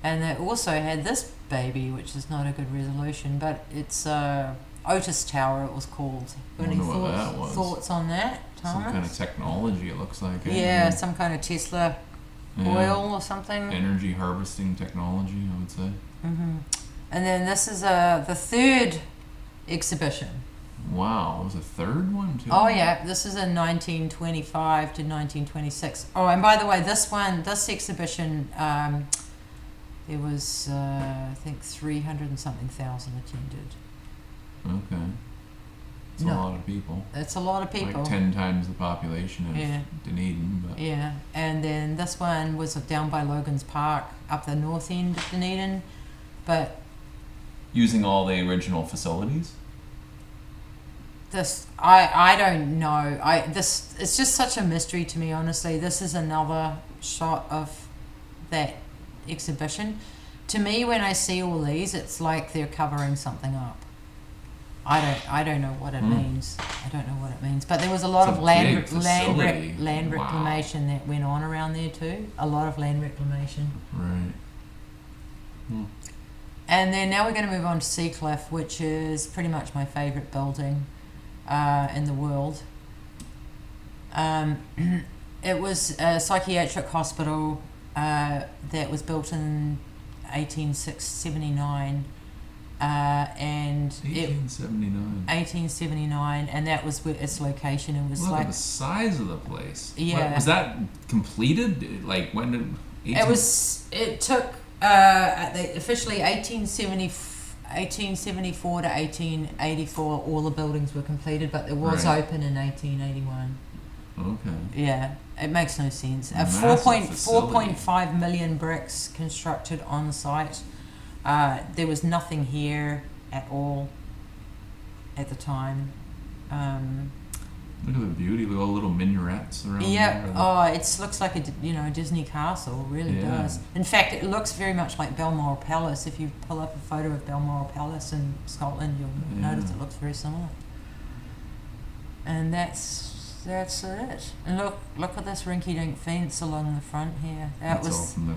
And they also had this baby, which is not a good resolution, but it's Otis Tower, it was called. Any thoughts on that, Thomas? Some kind of technology, it looks like. Yeah, some kind of Tesla oil or something. Energy harvesting technology, I would say. Mm-hmm. And then this is the third exhibition. Wow, there was a third one too? Oh yeah, this is in 1925 to 1926. Oh, and by the way, this exhibition, there was, I think, 300 and something thousand attended. Okay. It's a lot of people. It's a lot of people. Like 10 times the population of Dunedin. But. Yeah, and then this one was down by Logan's Park, up the north end of Dunedin, but... Using all the original facilities? I don't know. It's just such a mystery to me, honestly. This is another shot of that exhibition. To me, when I see all these, it's like they're covering something up. I don't know what it means. I don't know what it means. But there was a lot of land reclamation that went on around there too. A lot of land reclamation. Right. Hmm. And then now we're going to move on to Seacliff, which is pretty much my favourite building in the world. It was a psychiatric hospital that was built in 1879. And 1879, and that was its location. It was the size of the place. Yeah. Was that completed? Like, when did... It took officially 1874 to 1884. All the buildings were completed, but it was open in 1881. Okay. Yeah, it makes no sense. 4.5 million bricks constructed on site. There was nothing here at all at the time. Look at the beauty, look at all the little minarets around there. It looks like a Disney castle, it really does. In fact, it looks very much like Balmoral Palace. If you pull up a photo of Balmoral Palace in Scotland, you'll notice it looks very similar. And that's it. And look at this rinky-dink fence along the front here. That's all from the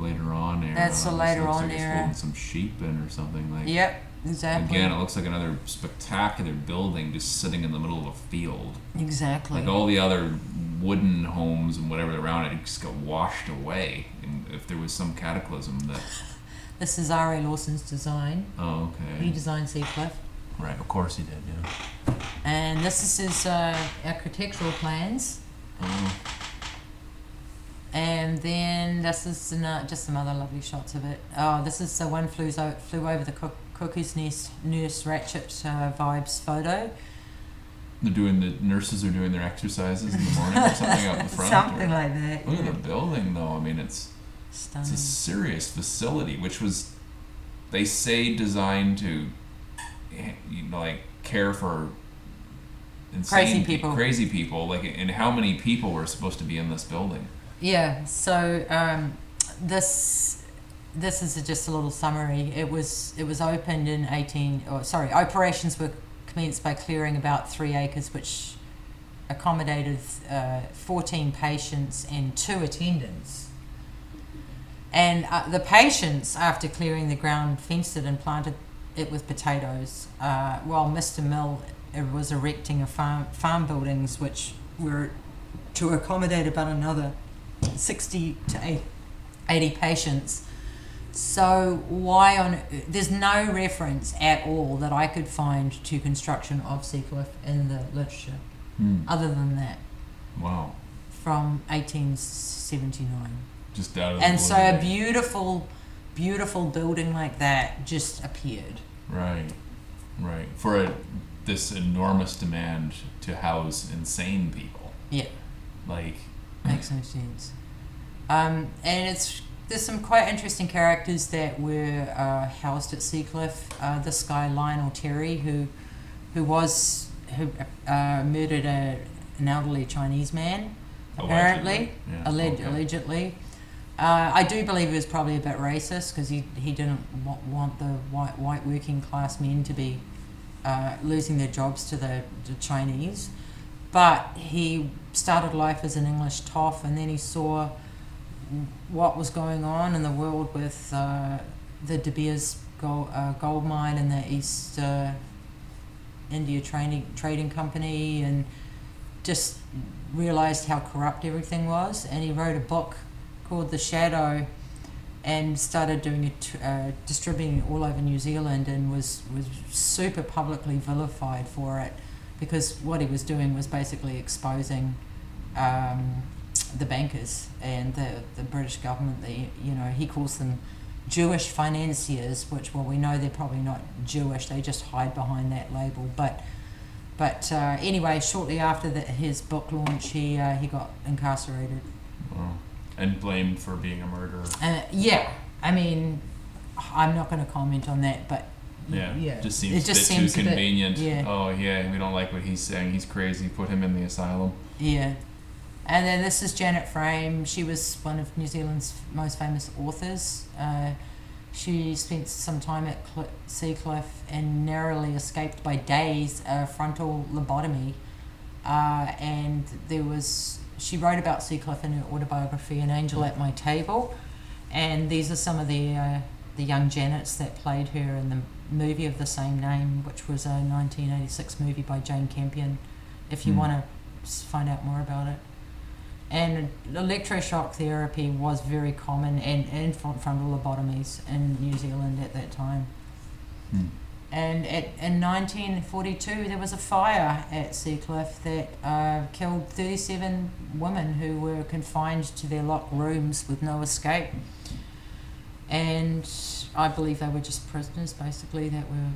later on era. That's the later on era. It's holding some sheep in or something like. Yep, exactly. Again, it looks like another spectacular building just sitting in the middle of a field. Exactly. Like all the other wooden homes and whatever around it just got washed away. And if there was some cataclysm that. This is R.A. Lawson's design. Oh, okay. He designed Seacliff. Right, of course he did, yeah. And this is his architectural plans. Oh. And then this is just some other lovely shots of it. Oh, this is the one flew over the cuckoo's nest, Nurse Ratchet vibes photo. The nurses are doing their exercises in the morning or something out in the front. Something like that. Look at the building, though. I mean, it's stunning. It's a serious facility, which was, they say, designed to, care for insane crazy people. Like, and how many people were supposed to be in this building? Yeah, so this is just a little summary. It was opened in operations were commenced by clearing about 3 acres, which accommodated 14 patients and 2 attendants. And the patients, after clearing the ground, fenced it and planted it with potatoes, while Mr. Mill was erecting farm buildings, which were to accommodate about another 60 to 80 patients. So why on there's no reference at all that I could find to construction of Seacliff in the literature, other than that. Wow. From 1879. Just out of the And blue. so a beautiful building like that just appeared. Right. For this enormous demand to house insane people. Yeah. Like. Makes no sense. And there's some quite interesting characters that were housed at Seacliff. This guy Lionel Terry, who murdered an elderly Chinese man, apparently, allegedly. I do believe he was probably a bit racist because he didn't want the white working class men to be losing their jobs to the Chinese. But he started life as an English toff, and then he saw what was going on in the world with the De Beers gold mine and the East India trading company, and just realized how corrupt everything was. And he wrote a book called The Shadow and started doing it, distributing it all over New Zealand, and was super publicly vilified for it, because what he was doing was basically exposing the bankers and the British government. He calls them Jewish financiers, which, well, we know they're probably not Jewish, they just hide behind that label. But anyway, shortly after his book launch, he got incarcerated. Wow. And blamed for being a murderer. Yeah, I mean, I'm not going to comment on that, but yeah. Just seems a bit too convenient. Oh yeah, we don't like what he's saying. He's crazy. Put him in the asylum. Yeah. And then this is Janet Frame. She was one of New Zealand's most famous authors. She spent some time at Seacliff and narrowly escaped by days a frontal lobotomy. And she wrote about Seacliff in her autobiography, An Angel at My Table. And these are some of the young Janets that played her in the movie of the same name, which was a 1986 movie by Jane Campion, if you want to find out more about it. And electroshock therapy was very common, and frontal lobotomies in New Zealand at that time. And in 1942, there was a fire at Seacliff that killed 37 women who were confined to their locked rooms with no escape. And I believe they were just prisoners, basically, that were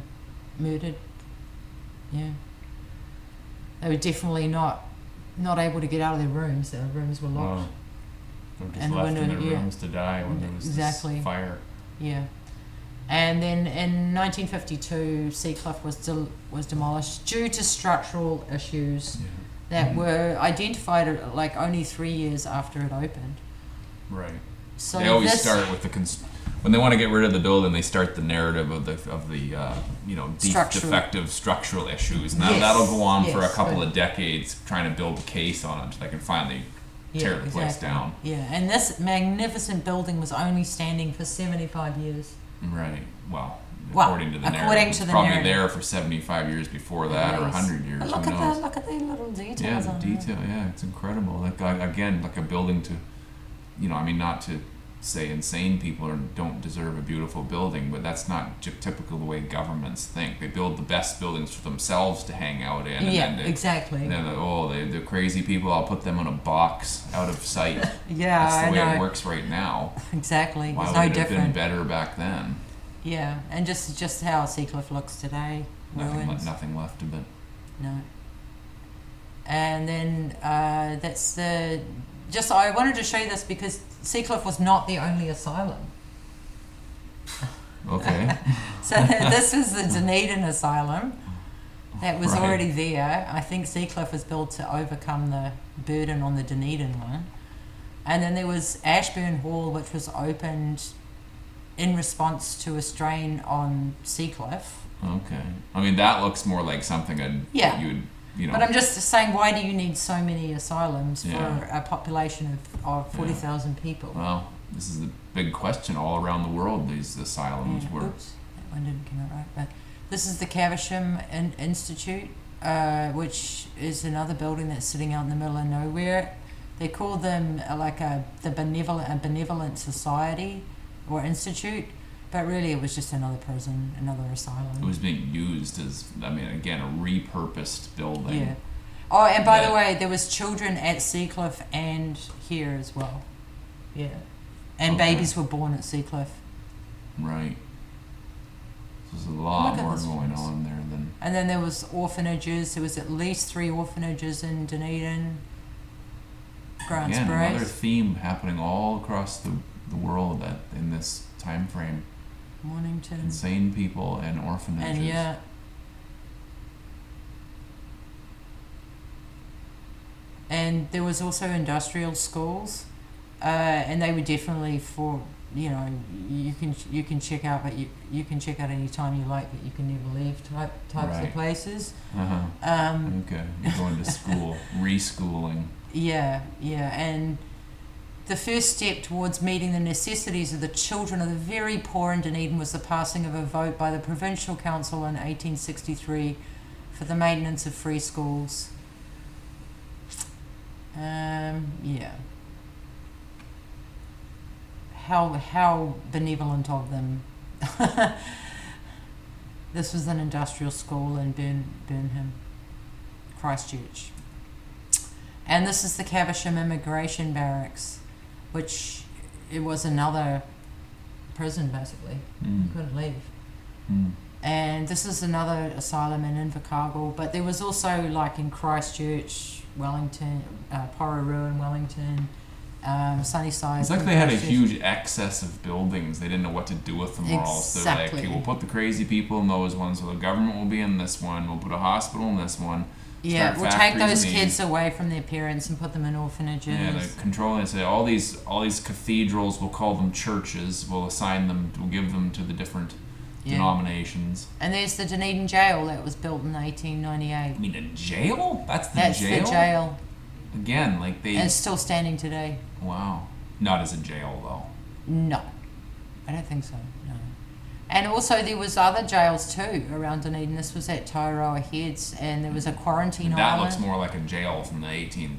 murdered. Yeah. They were definitely not able to get out of their rooms. Their rooms were locked. Wow. They were just left in their rooms to die when there was this fire. Yeah. And then in 1952, Seacliff was demolished due to structural issues that were identified like only 3 years after it opened. Right. So they always start with when they want to get rid of the building, they start the narrative of the defective structural issues, and that'll go on for a couple of decades, trying to build a case on it until they can finally tear the place down. Yeah, and this magnificent building was only standing for 75 years. Right. Well, according to the narrative, it's probably there for 75 years before that, or 100 years. But who knows? Look at the little details. Yeah, the detail. Yeah, it's incredible. Like again, like a building to, not to say insane people don't deserve a beautiful building, but that's not typical the way governments think. They build the best buildings for themselves to hang out in. And exactly. And then the crazy people, I'll put them in a box out of sight. That's the way it works right now. Exactly. Why it's would no it have different. been better back then? Yeah, and just how Seacliff looks today. Nothing left of it. No. And then I wanted to show you this because Seacliff was not the only asylum. Okay. So this was the Dunedin Asylum that was already there. I think Seacliff was built to overcome the burden on the Dunedin one. And then there was Ashburn Hall, which was opened in response to a strain on Seacliff. Okay. I mean, that looks more like something you would... But I'm just saying, why do you need so many asylums for a population of 40,000 people? Well, this is the big question all around the world. These asylums were. Oops, that one didn't come out right. But this is the Caversham Institute, which is another building that's sitting out in the middle of nowhere. They called them the benevolent society or institute, but really it was just another prison, another asylum. It was being used as, again, a repurposed building. Yeah. Oh, and by the way, there was children at Seacliff and here as well. Yeah. And babies were born at Seacliff. Right. So there's a lot more going on there than... And then there was orphanages. There was at least 3 orphanages in Dunedin. Grants Again, Brace. another theme happening all across the world in this time frame. Mornington. Insane people and orphanages. And yeah. And there was also industrial schools, and they were definitely for, you can check out, but you can check out any time you like, but you can never leave types of places. Okay, you're going to school, reschooling. Yeah, and the first step towards meeting the necessities of the children of the very poor in Dunedin was the passing of a vote by the Provincial Council in 1863 for the maintenance of free schools. Yeah. How benevolent of them. This was an industrial school in Burnham, Christchurch. And this is the Caversham Immigration Barracks, which it was another prison basically. You couldn't leave. And this is another asylum in Invercargill, but there was also like in Christchurch, Wellington, Pororoo in Wellington, Sunnyside. It's like they had a huge excess of buildings. They didn't know what to do with them all. So they're like, okay, we'll put the crazy people in those ones, so the government will be in this one. We'll put a hospital in this one. Yeah, we'll take those kids away from their parents and put them in orphanages. Yeah, they're controlling. Say all these cathedrals. We'll call them churches. We'll assign them. We'll give them to the different denominations. And there's the Dunedin jail that was built in 1898. You mean a jail? That's the jail. Again, like and it's still standing today. Wow. Not as a jail though. No, I don't think so. No. And also there was other jails too around Dunedin. This was at Tartaria Heads, and there was a quarantine that island. Looks more like a jail from the 18.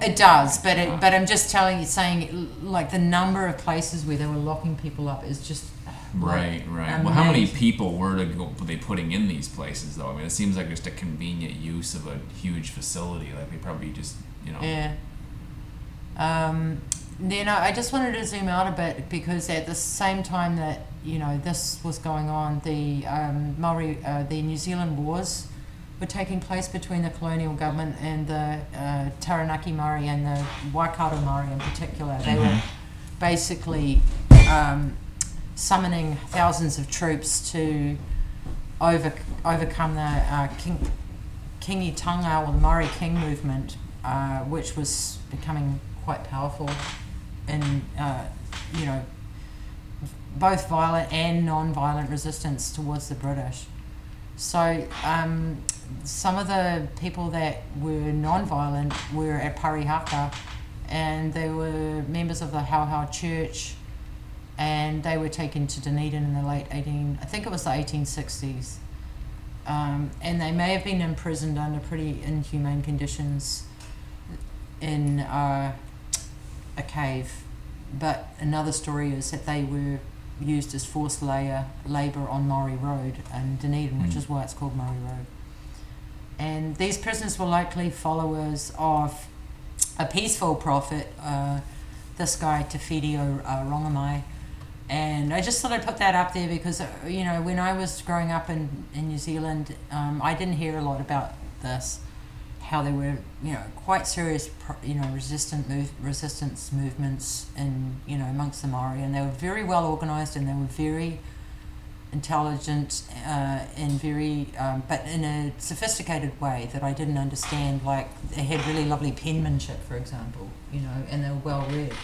It does, but I'm just saying, like the number of places where they were locking people up is just right. Amazing. Well, how many people were they putting in these places though? I mean, it seems like just a convenient use of a huge facility. Like they probably just Yeah. Then I just wanted to zoom out a bit because at the same time that this was going on, the the New Zealand wars were taking place between the colonial government and the Taranaki Māori and the Waikato Māori in particular. They were basically summoning thousands of troops to overcome the Kingitanga, or the Māori King movement, which was becoming quite powerful in both violent and non-violent resistance towards the British. So some of the people that were non-violent were at Parihaka, and they were members of the Hauhau Church, and they were taken to Dunedin in the late 1860s. And they may have been imprisoned under pretty inhumane conditions in a cave. But another story is that they were used as forced labour on Maury Road in Dunedin, which is why it's called Maury Road. And these prisoners were likely followers of a peaceful prophet, this guy Te Whirio Rongamai. And I just thought I'd put that up there because, when I was growing up in New Zealand, I didn't hear a lot about this, how they were, quite serious, resistance movements in, amongst the Maori, and they were very well organised and they were very intelligent and very, but in a sophisticated way that I didn't understand. Like they had really lovely penmanship, for example, and they were well read.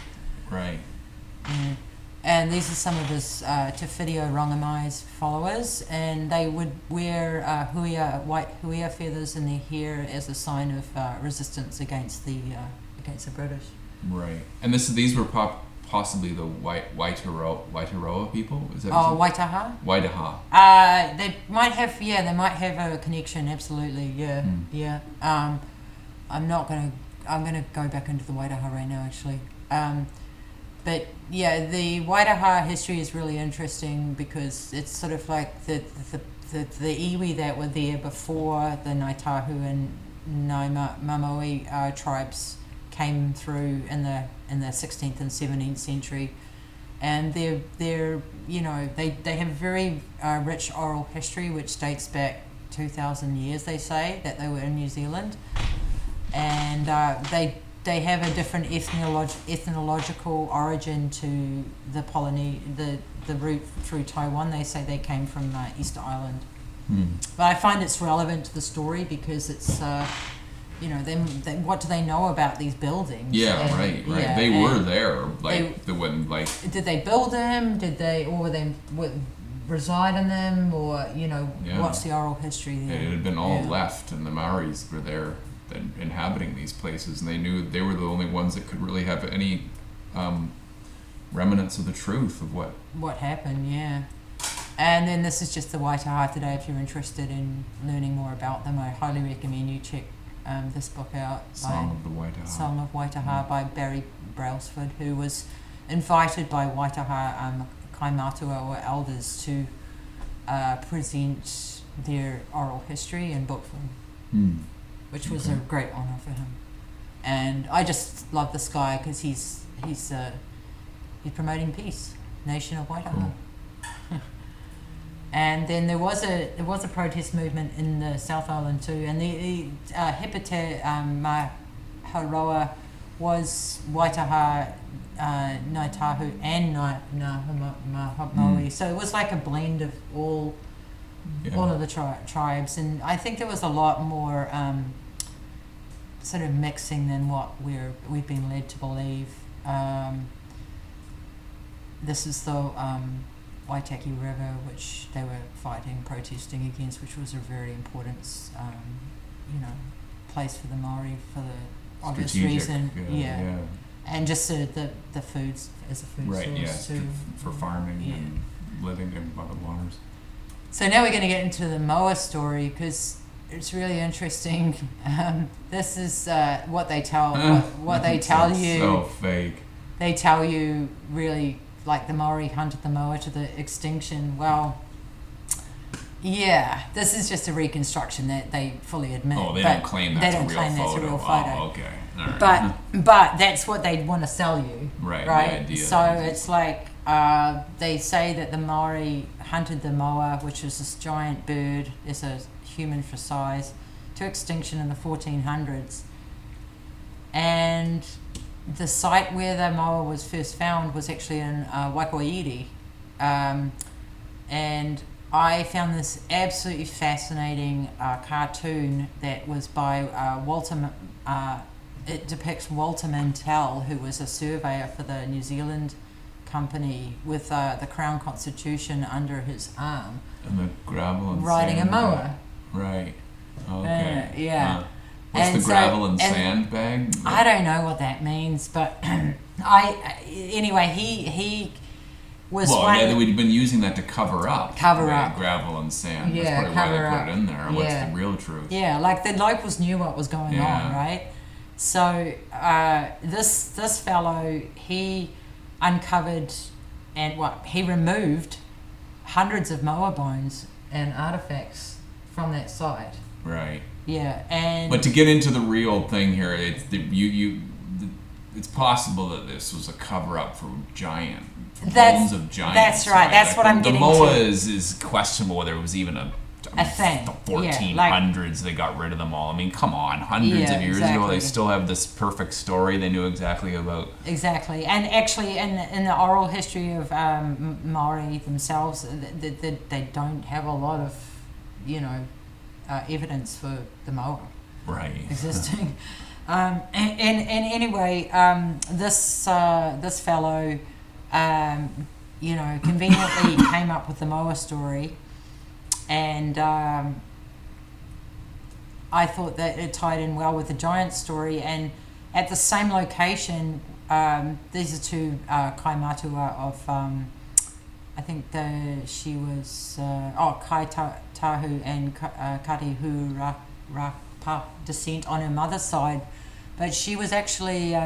Right. Yeah. And these are some of his Te Whirio Rongamai's followers, and they would wear white huia feathers in their hair as a sign of resistance against the British. Right. And these were possibly the Waitaroa people? Is that Waitaha? Waitaha. They might have a connection, absolutely, yeah. Yeah. I'm not going to I'm going to go back into the Waitaha right now, actually. But yeah, the Waitaha history is really interesting because it's sort of like the iwi that were there before the Ngaitahu and Ngāi tribes came through in the 16th and 17th century, and they're you know they have very rich oral history which dates back 2,000 years. They say that they were in New Zealand, and they have a different ethnological origin to the route through Taiwan. They say they came from Easter Island. But I find it's relevant to the story because it's, what do they know about these buildings? Yeah, and, right. Yeah, they were there, Did they build them? Were they reside in them? Or, what's the oral history there? It had been all left, and the Maoris were there inhabiting these places, and they knew they were the only ones that could really have any remnants of the truth of what happened. Yeah. And then this is just the Waitaha today. If you're interested in learning more about them, I highly recommend you check this book out. Song of the Waitaha. Song of Waitaha by Barry Brailsford, who was invited by Waitaha kaimātua or elders to present their oral history in book form, which was a great honour for him. And I just love this guy because he's promoting peace, nation of Waitaha. Cool. And then there was a protest movement in the South Island too, and the Hepete Maharoa was Waitaha, Ngaitahu and Maui. So it was like a blend of all of the tribes, and I think there was a lot more sort of mixing than what we've been led to believe. This is the Waitaki River, which they were protesting against, which was a very important, place for the Maori for the obvious reason. Yeah. And just the foods as a food source too. For farming and living by the waters. So now we're going to get into the moa story because it's really interesting. This is what they tell. What they tell you. So fake. They tell you really. Like the Maori hunted the moa to the extinction. Well, yeah, this is just a reconstruction that they fully admit. Oh, they don't claim that's a real photo. Oh, okay. All right. But that's what they want to sell you. Right. Right. The idea so it's like they say that the Maori hunted the moa, which is this giant bird, is a human for size, to extinction in the 1400s, and the site where the moa was first found was actually in Waikoiri, and I found this absolutely fascinating cartoon that was by Walter. It depicts Walter Mantell, who was a surveyor for the New Zealand Company, with the Crown Constitution under his arm, and the gravel and riding sand a moa. Right. Okay. Yeah. What's the gravel and sand bag? I don't know what that means, but anyway, he was. Well, we'd been using that to cover up gravel and sand. Yeah, that's probably why they put it in there. What's the real truth? Yeah, like the locals knew what was going on, right? So this fellow, he uncovered he removed hundreds of moa bones and artifacts from that site. Right. Yeah, but to get into the real thing here, it's it's possible that this was a cover up for bones of giants. That's right. That's what I'm getting to. The moa is questionable whether it was even a thing. The 1400s, they got rid of them all. I mean, come on, hundreds of years ago, they still have this perfect story they knew exactly about. Exactly, and actually, in the oral history of Maori themselves, they don't have a lot of, evidence for the moa existing. And anyway, this fellow, conveniently came up with the moa story, and I thought that it tied in well with the giant story. And at the same location, these are two kaimātua of, I think she was Kai Tahu and Kari Hurapa descent on her mother's side But she was actually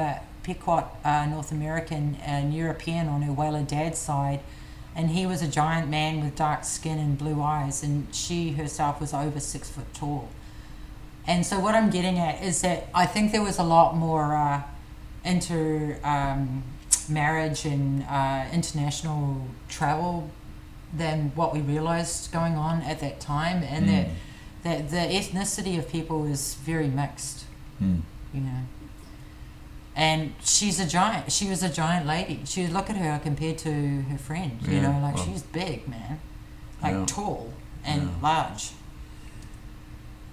Pequot, North American and European on her Whaler dad's side, and he was a giant man with dark skin and blue eyes, and she herself was over 6 foot tall. And so what I'm getting at is that I think there was a lot more marriage and international travel than what we realized going on at that time, and that the ethnicity of people is very mixed, you know. And she was a giant lady. Look at her compared to her friend, you know, like she's big, man, like tall and large.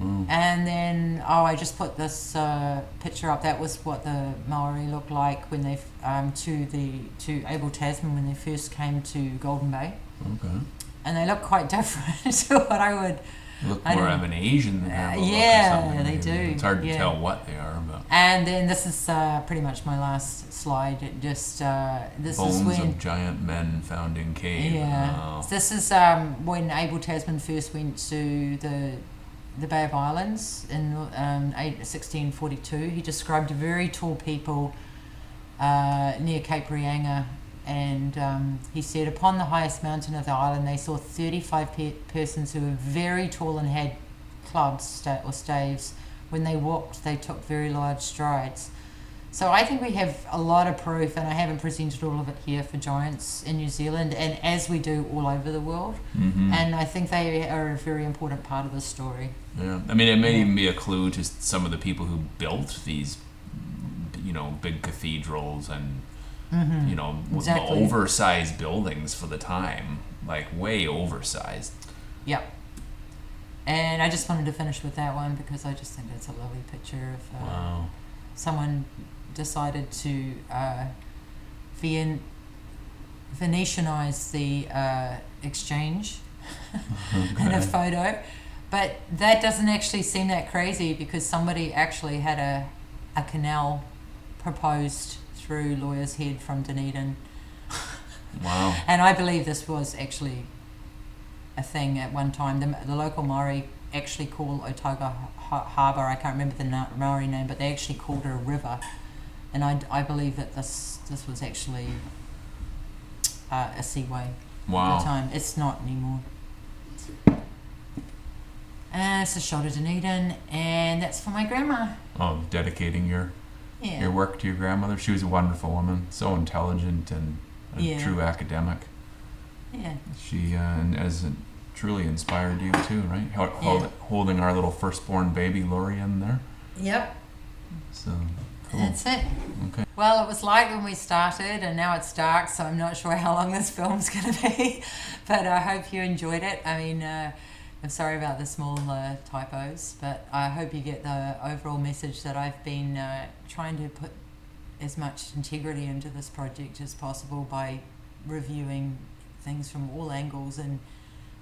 And then, I just put this picture up. That was what the Maori looked like when they to Abel Tasman when they first came to Golden Bay. Okay. And they look quite different to what I would. Look more of an Asian than yeah, they do. It's hard to tell what they are, but. And then this is pretty much my last slide. It just this Bones is when of giant men found in cave. Yeah. Oh. This is when Abel Tasman first went to the Bay of Islands in 1642. He described very tall people near Cape Reinga, and he said upon the highest mountain of the island they saw 35 persons who were very tall and had clubs or staves. When they walked, they took very large strides. So I think we have a lot of proof, and I haven't presented all of it here, for giants in New Zealand, and as we do all over the world. And I think they are a very important part of the story. Yeah, I mean, it may even be a clue to some of the people who built these, you know, big cathedrals and, you know, exactly. oversized buildings for the time, like way oversized. Yep. And I just wanted to finish with that one because I just think that's a lovely picture of someone decided to Venetianize the exchange in a photo. But that doesn't actually seem that crazy because somebody actually had a canal proposed through lawyer's head from Dunedin. Wow. And I believe this was actually a thing at one time. The local Maori actually called Otago Harbour, I can't remember the Maori name, but they actually called it a river. And I believe that this was actually a seaway at the time. It's not anymore. It's a shot of Dunedin, and that's for my grandma. Oh, dedicating your work to your grandmother. She was a wonderful woman, so intelligent and a true academic. Yeah. She has truly inspired you too, right? Holding our little firstborn baby Lorian there. Yep. So cool. That's it. Okay. Well, it was light when we started, and now it's dark, so I'm not sure how long this film's going to be, but I hope you enjoyed it. I mean, I'm sorry about the small typos, but I hope you get the overall message that I've been trying to put as much integrity into this project as possible by reviewing things from all angles. And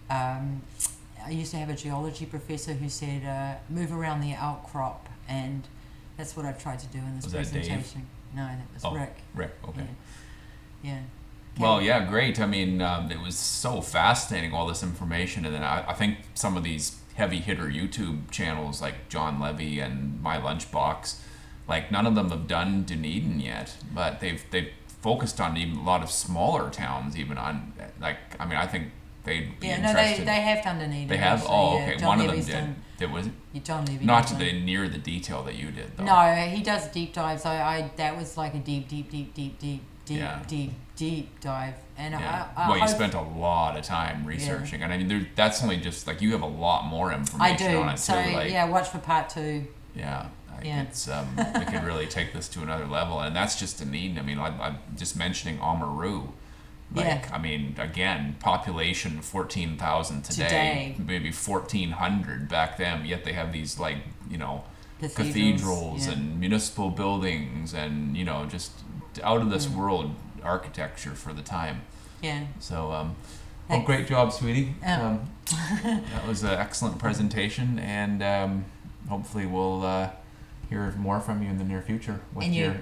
I used to have a geology professor who said, move around the outcrop, and that's what I've tried to do in this presentation. That Dave? No, that was Rick. Rick, okay. Yeah. Well, yeah, great. I mean, it was so fascinating, all this information. And then I think some of these heavy hitter YouTube channels like John Levy and My Lunchbox, like none of them have done Dunedin yet, but they've focused on even a lot of smaller towns, even on, like, I mean, I think they'd be interested. No, they have done Dunedin. They have? Actually, oh, okay. John One Levy's of them did. Was it? John Levy. Not to near the detail that you did, though. No, he does deep dives. That was like a deep dive. And you spent a lot of time researching, and I mean, that's only just like you have a lot more information on it so, too. Like, watch for part 2. Yeah, it's we can really take this to another level, and that's just Dunedin. I mean, I'm just mentioning Oamaru. I mean, again, population 14,000 today, maybe 1,400 back then. Yet they have these cathedrals and municipal buildings, and just out of this world architecture for the time. Yeah. So, well, great job, sweetie. That was an excellent presentation, and hopefully we'll hear more from you in the near future with your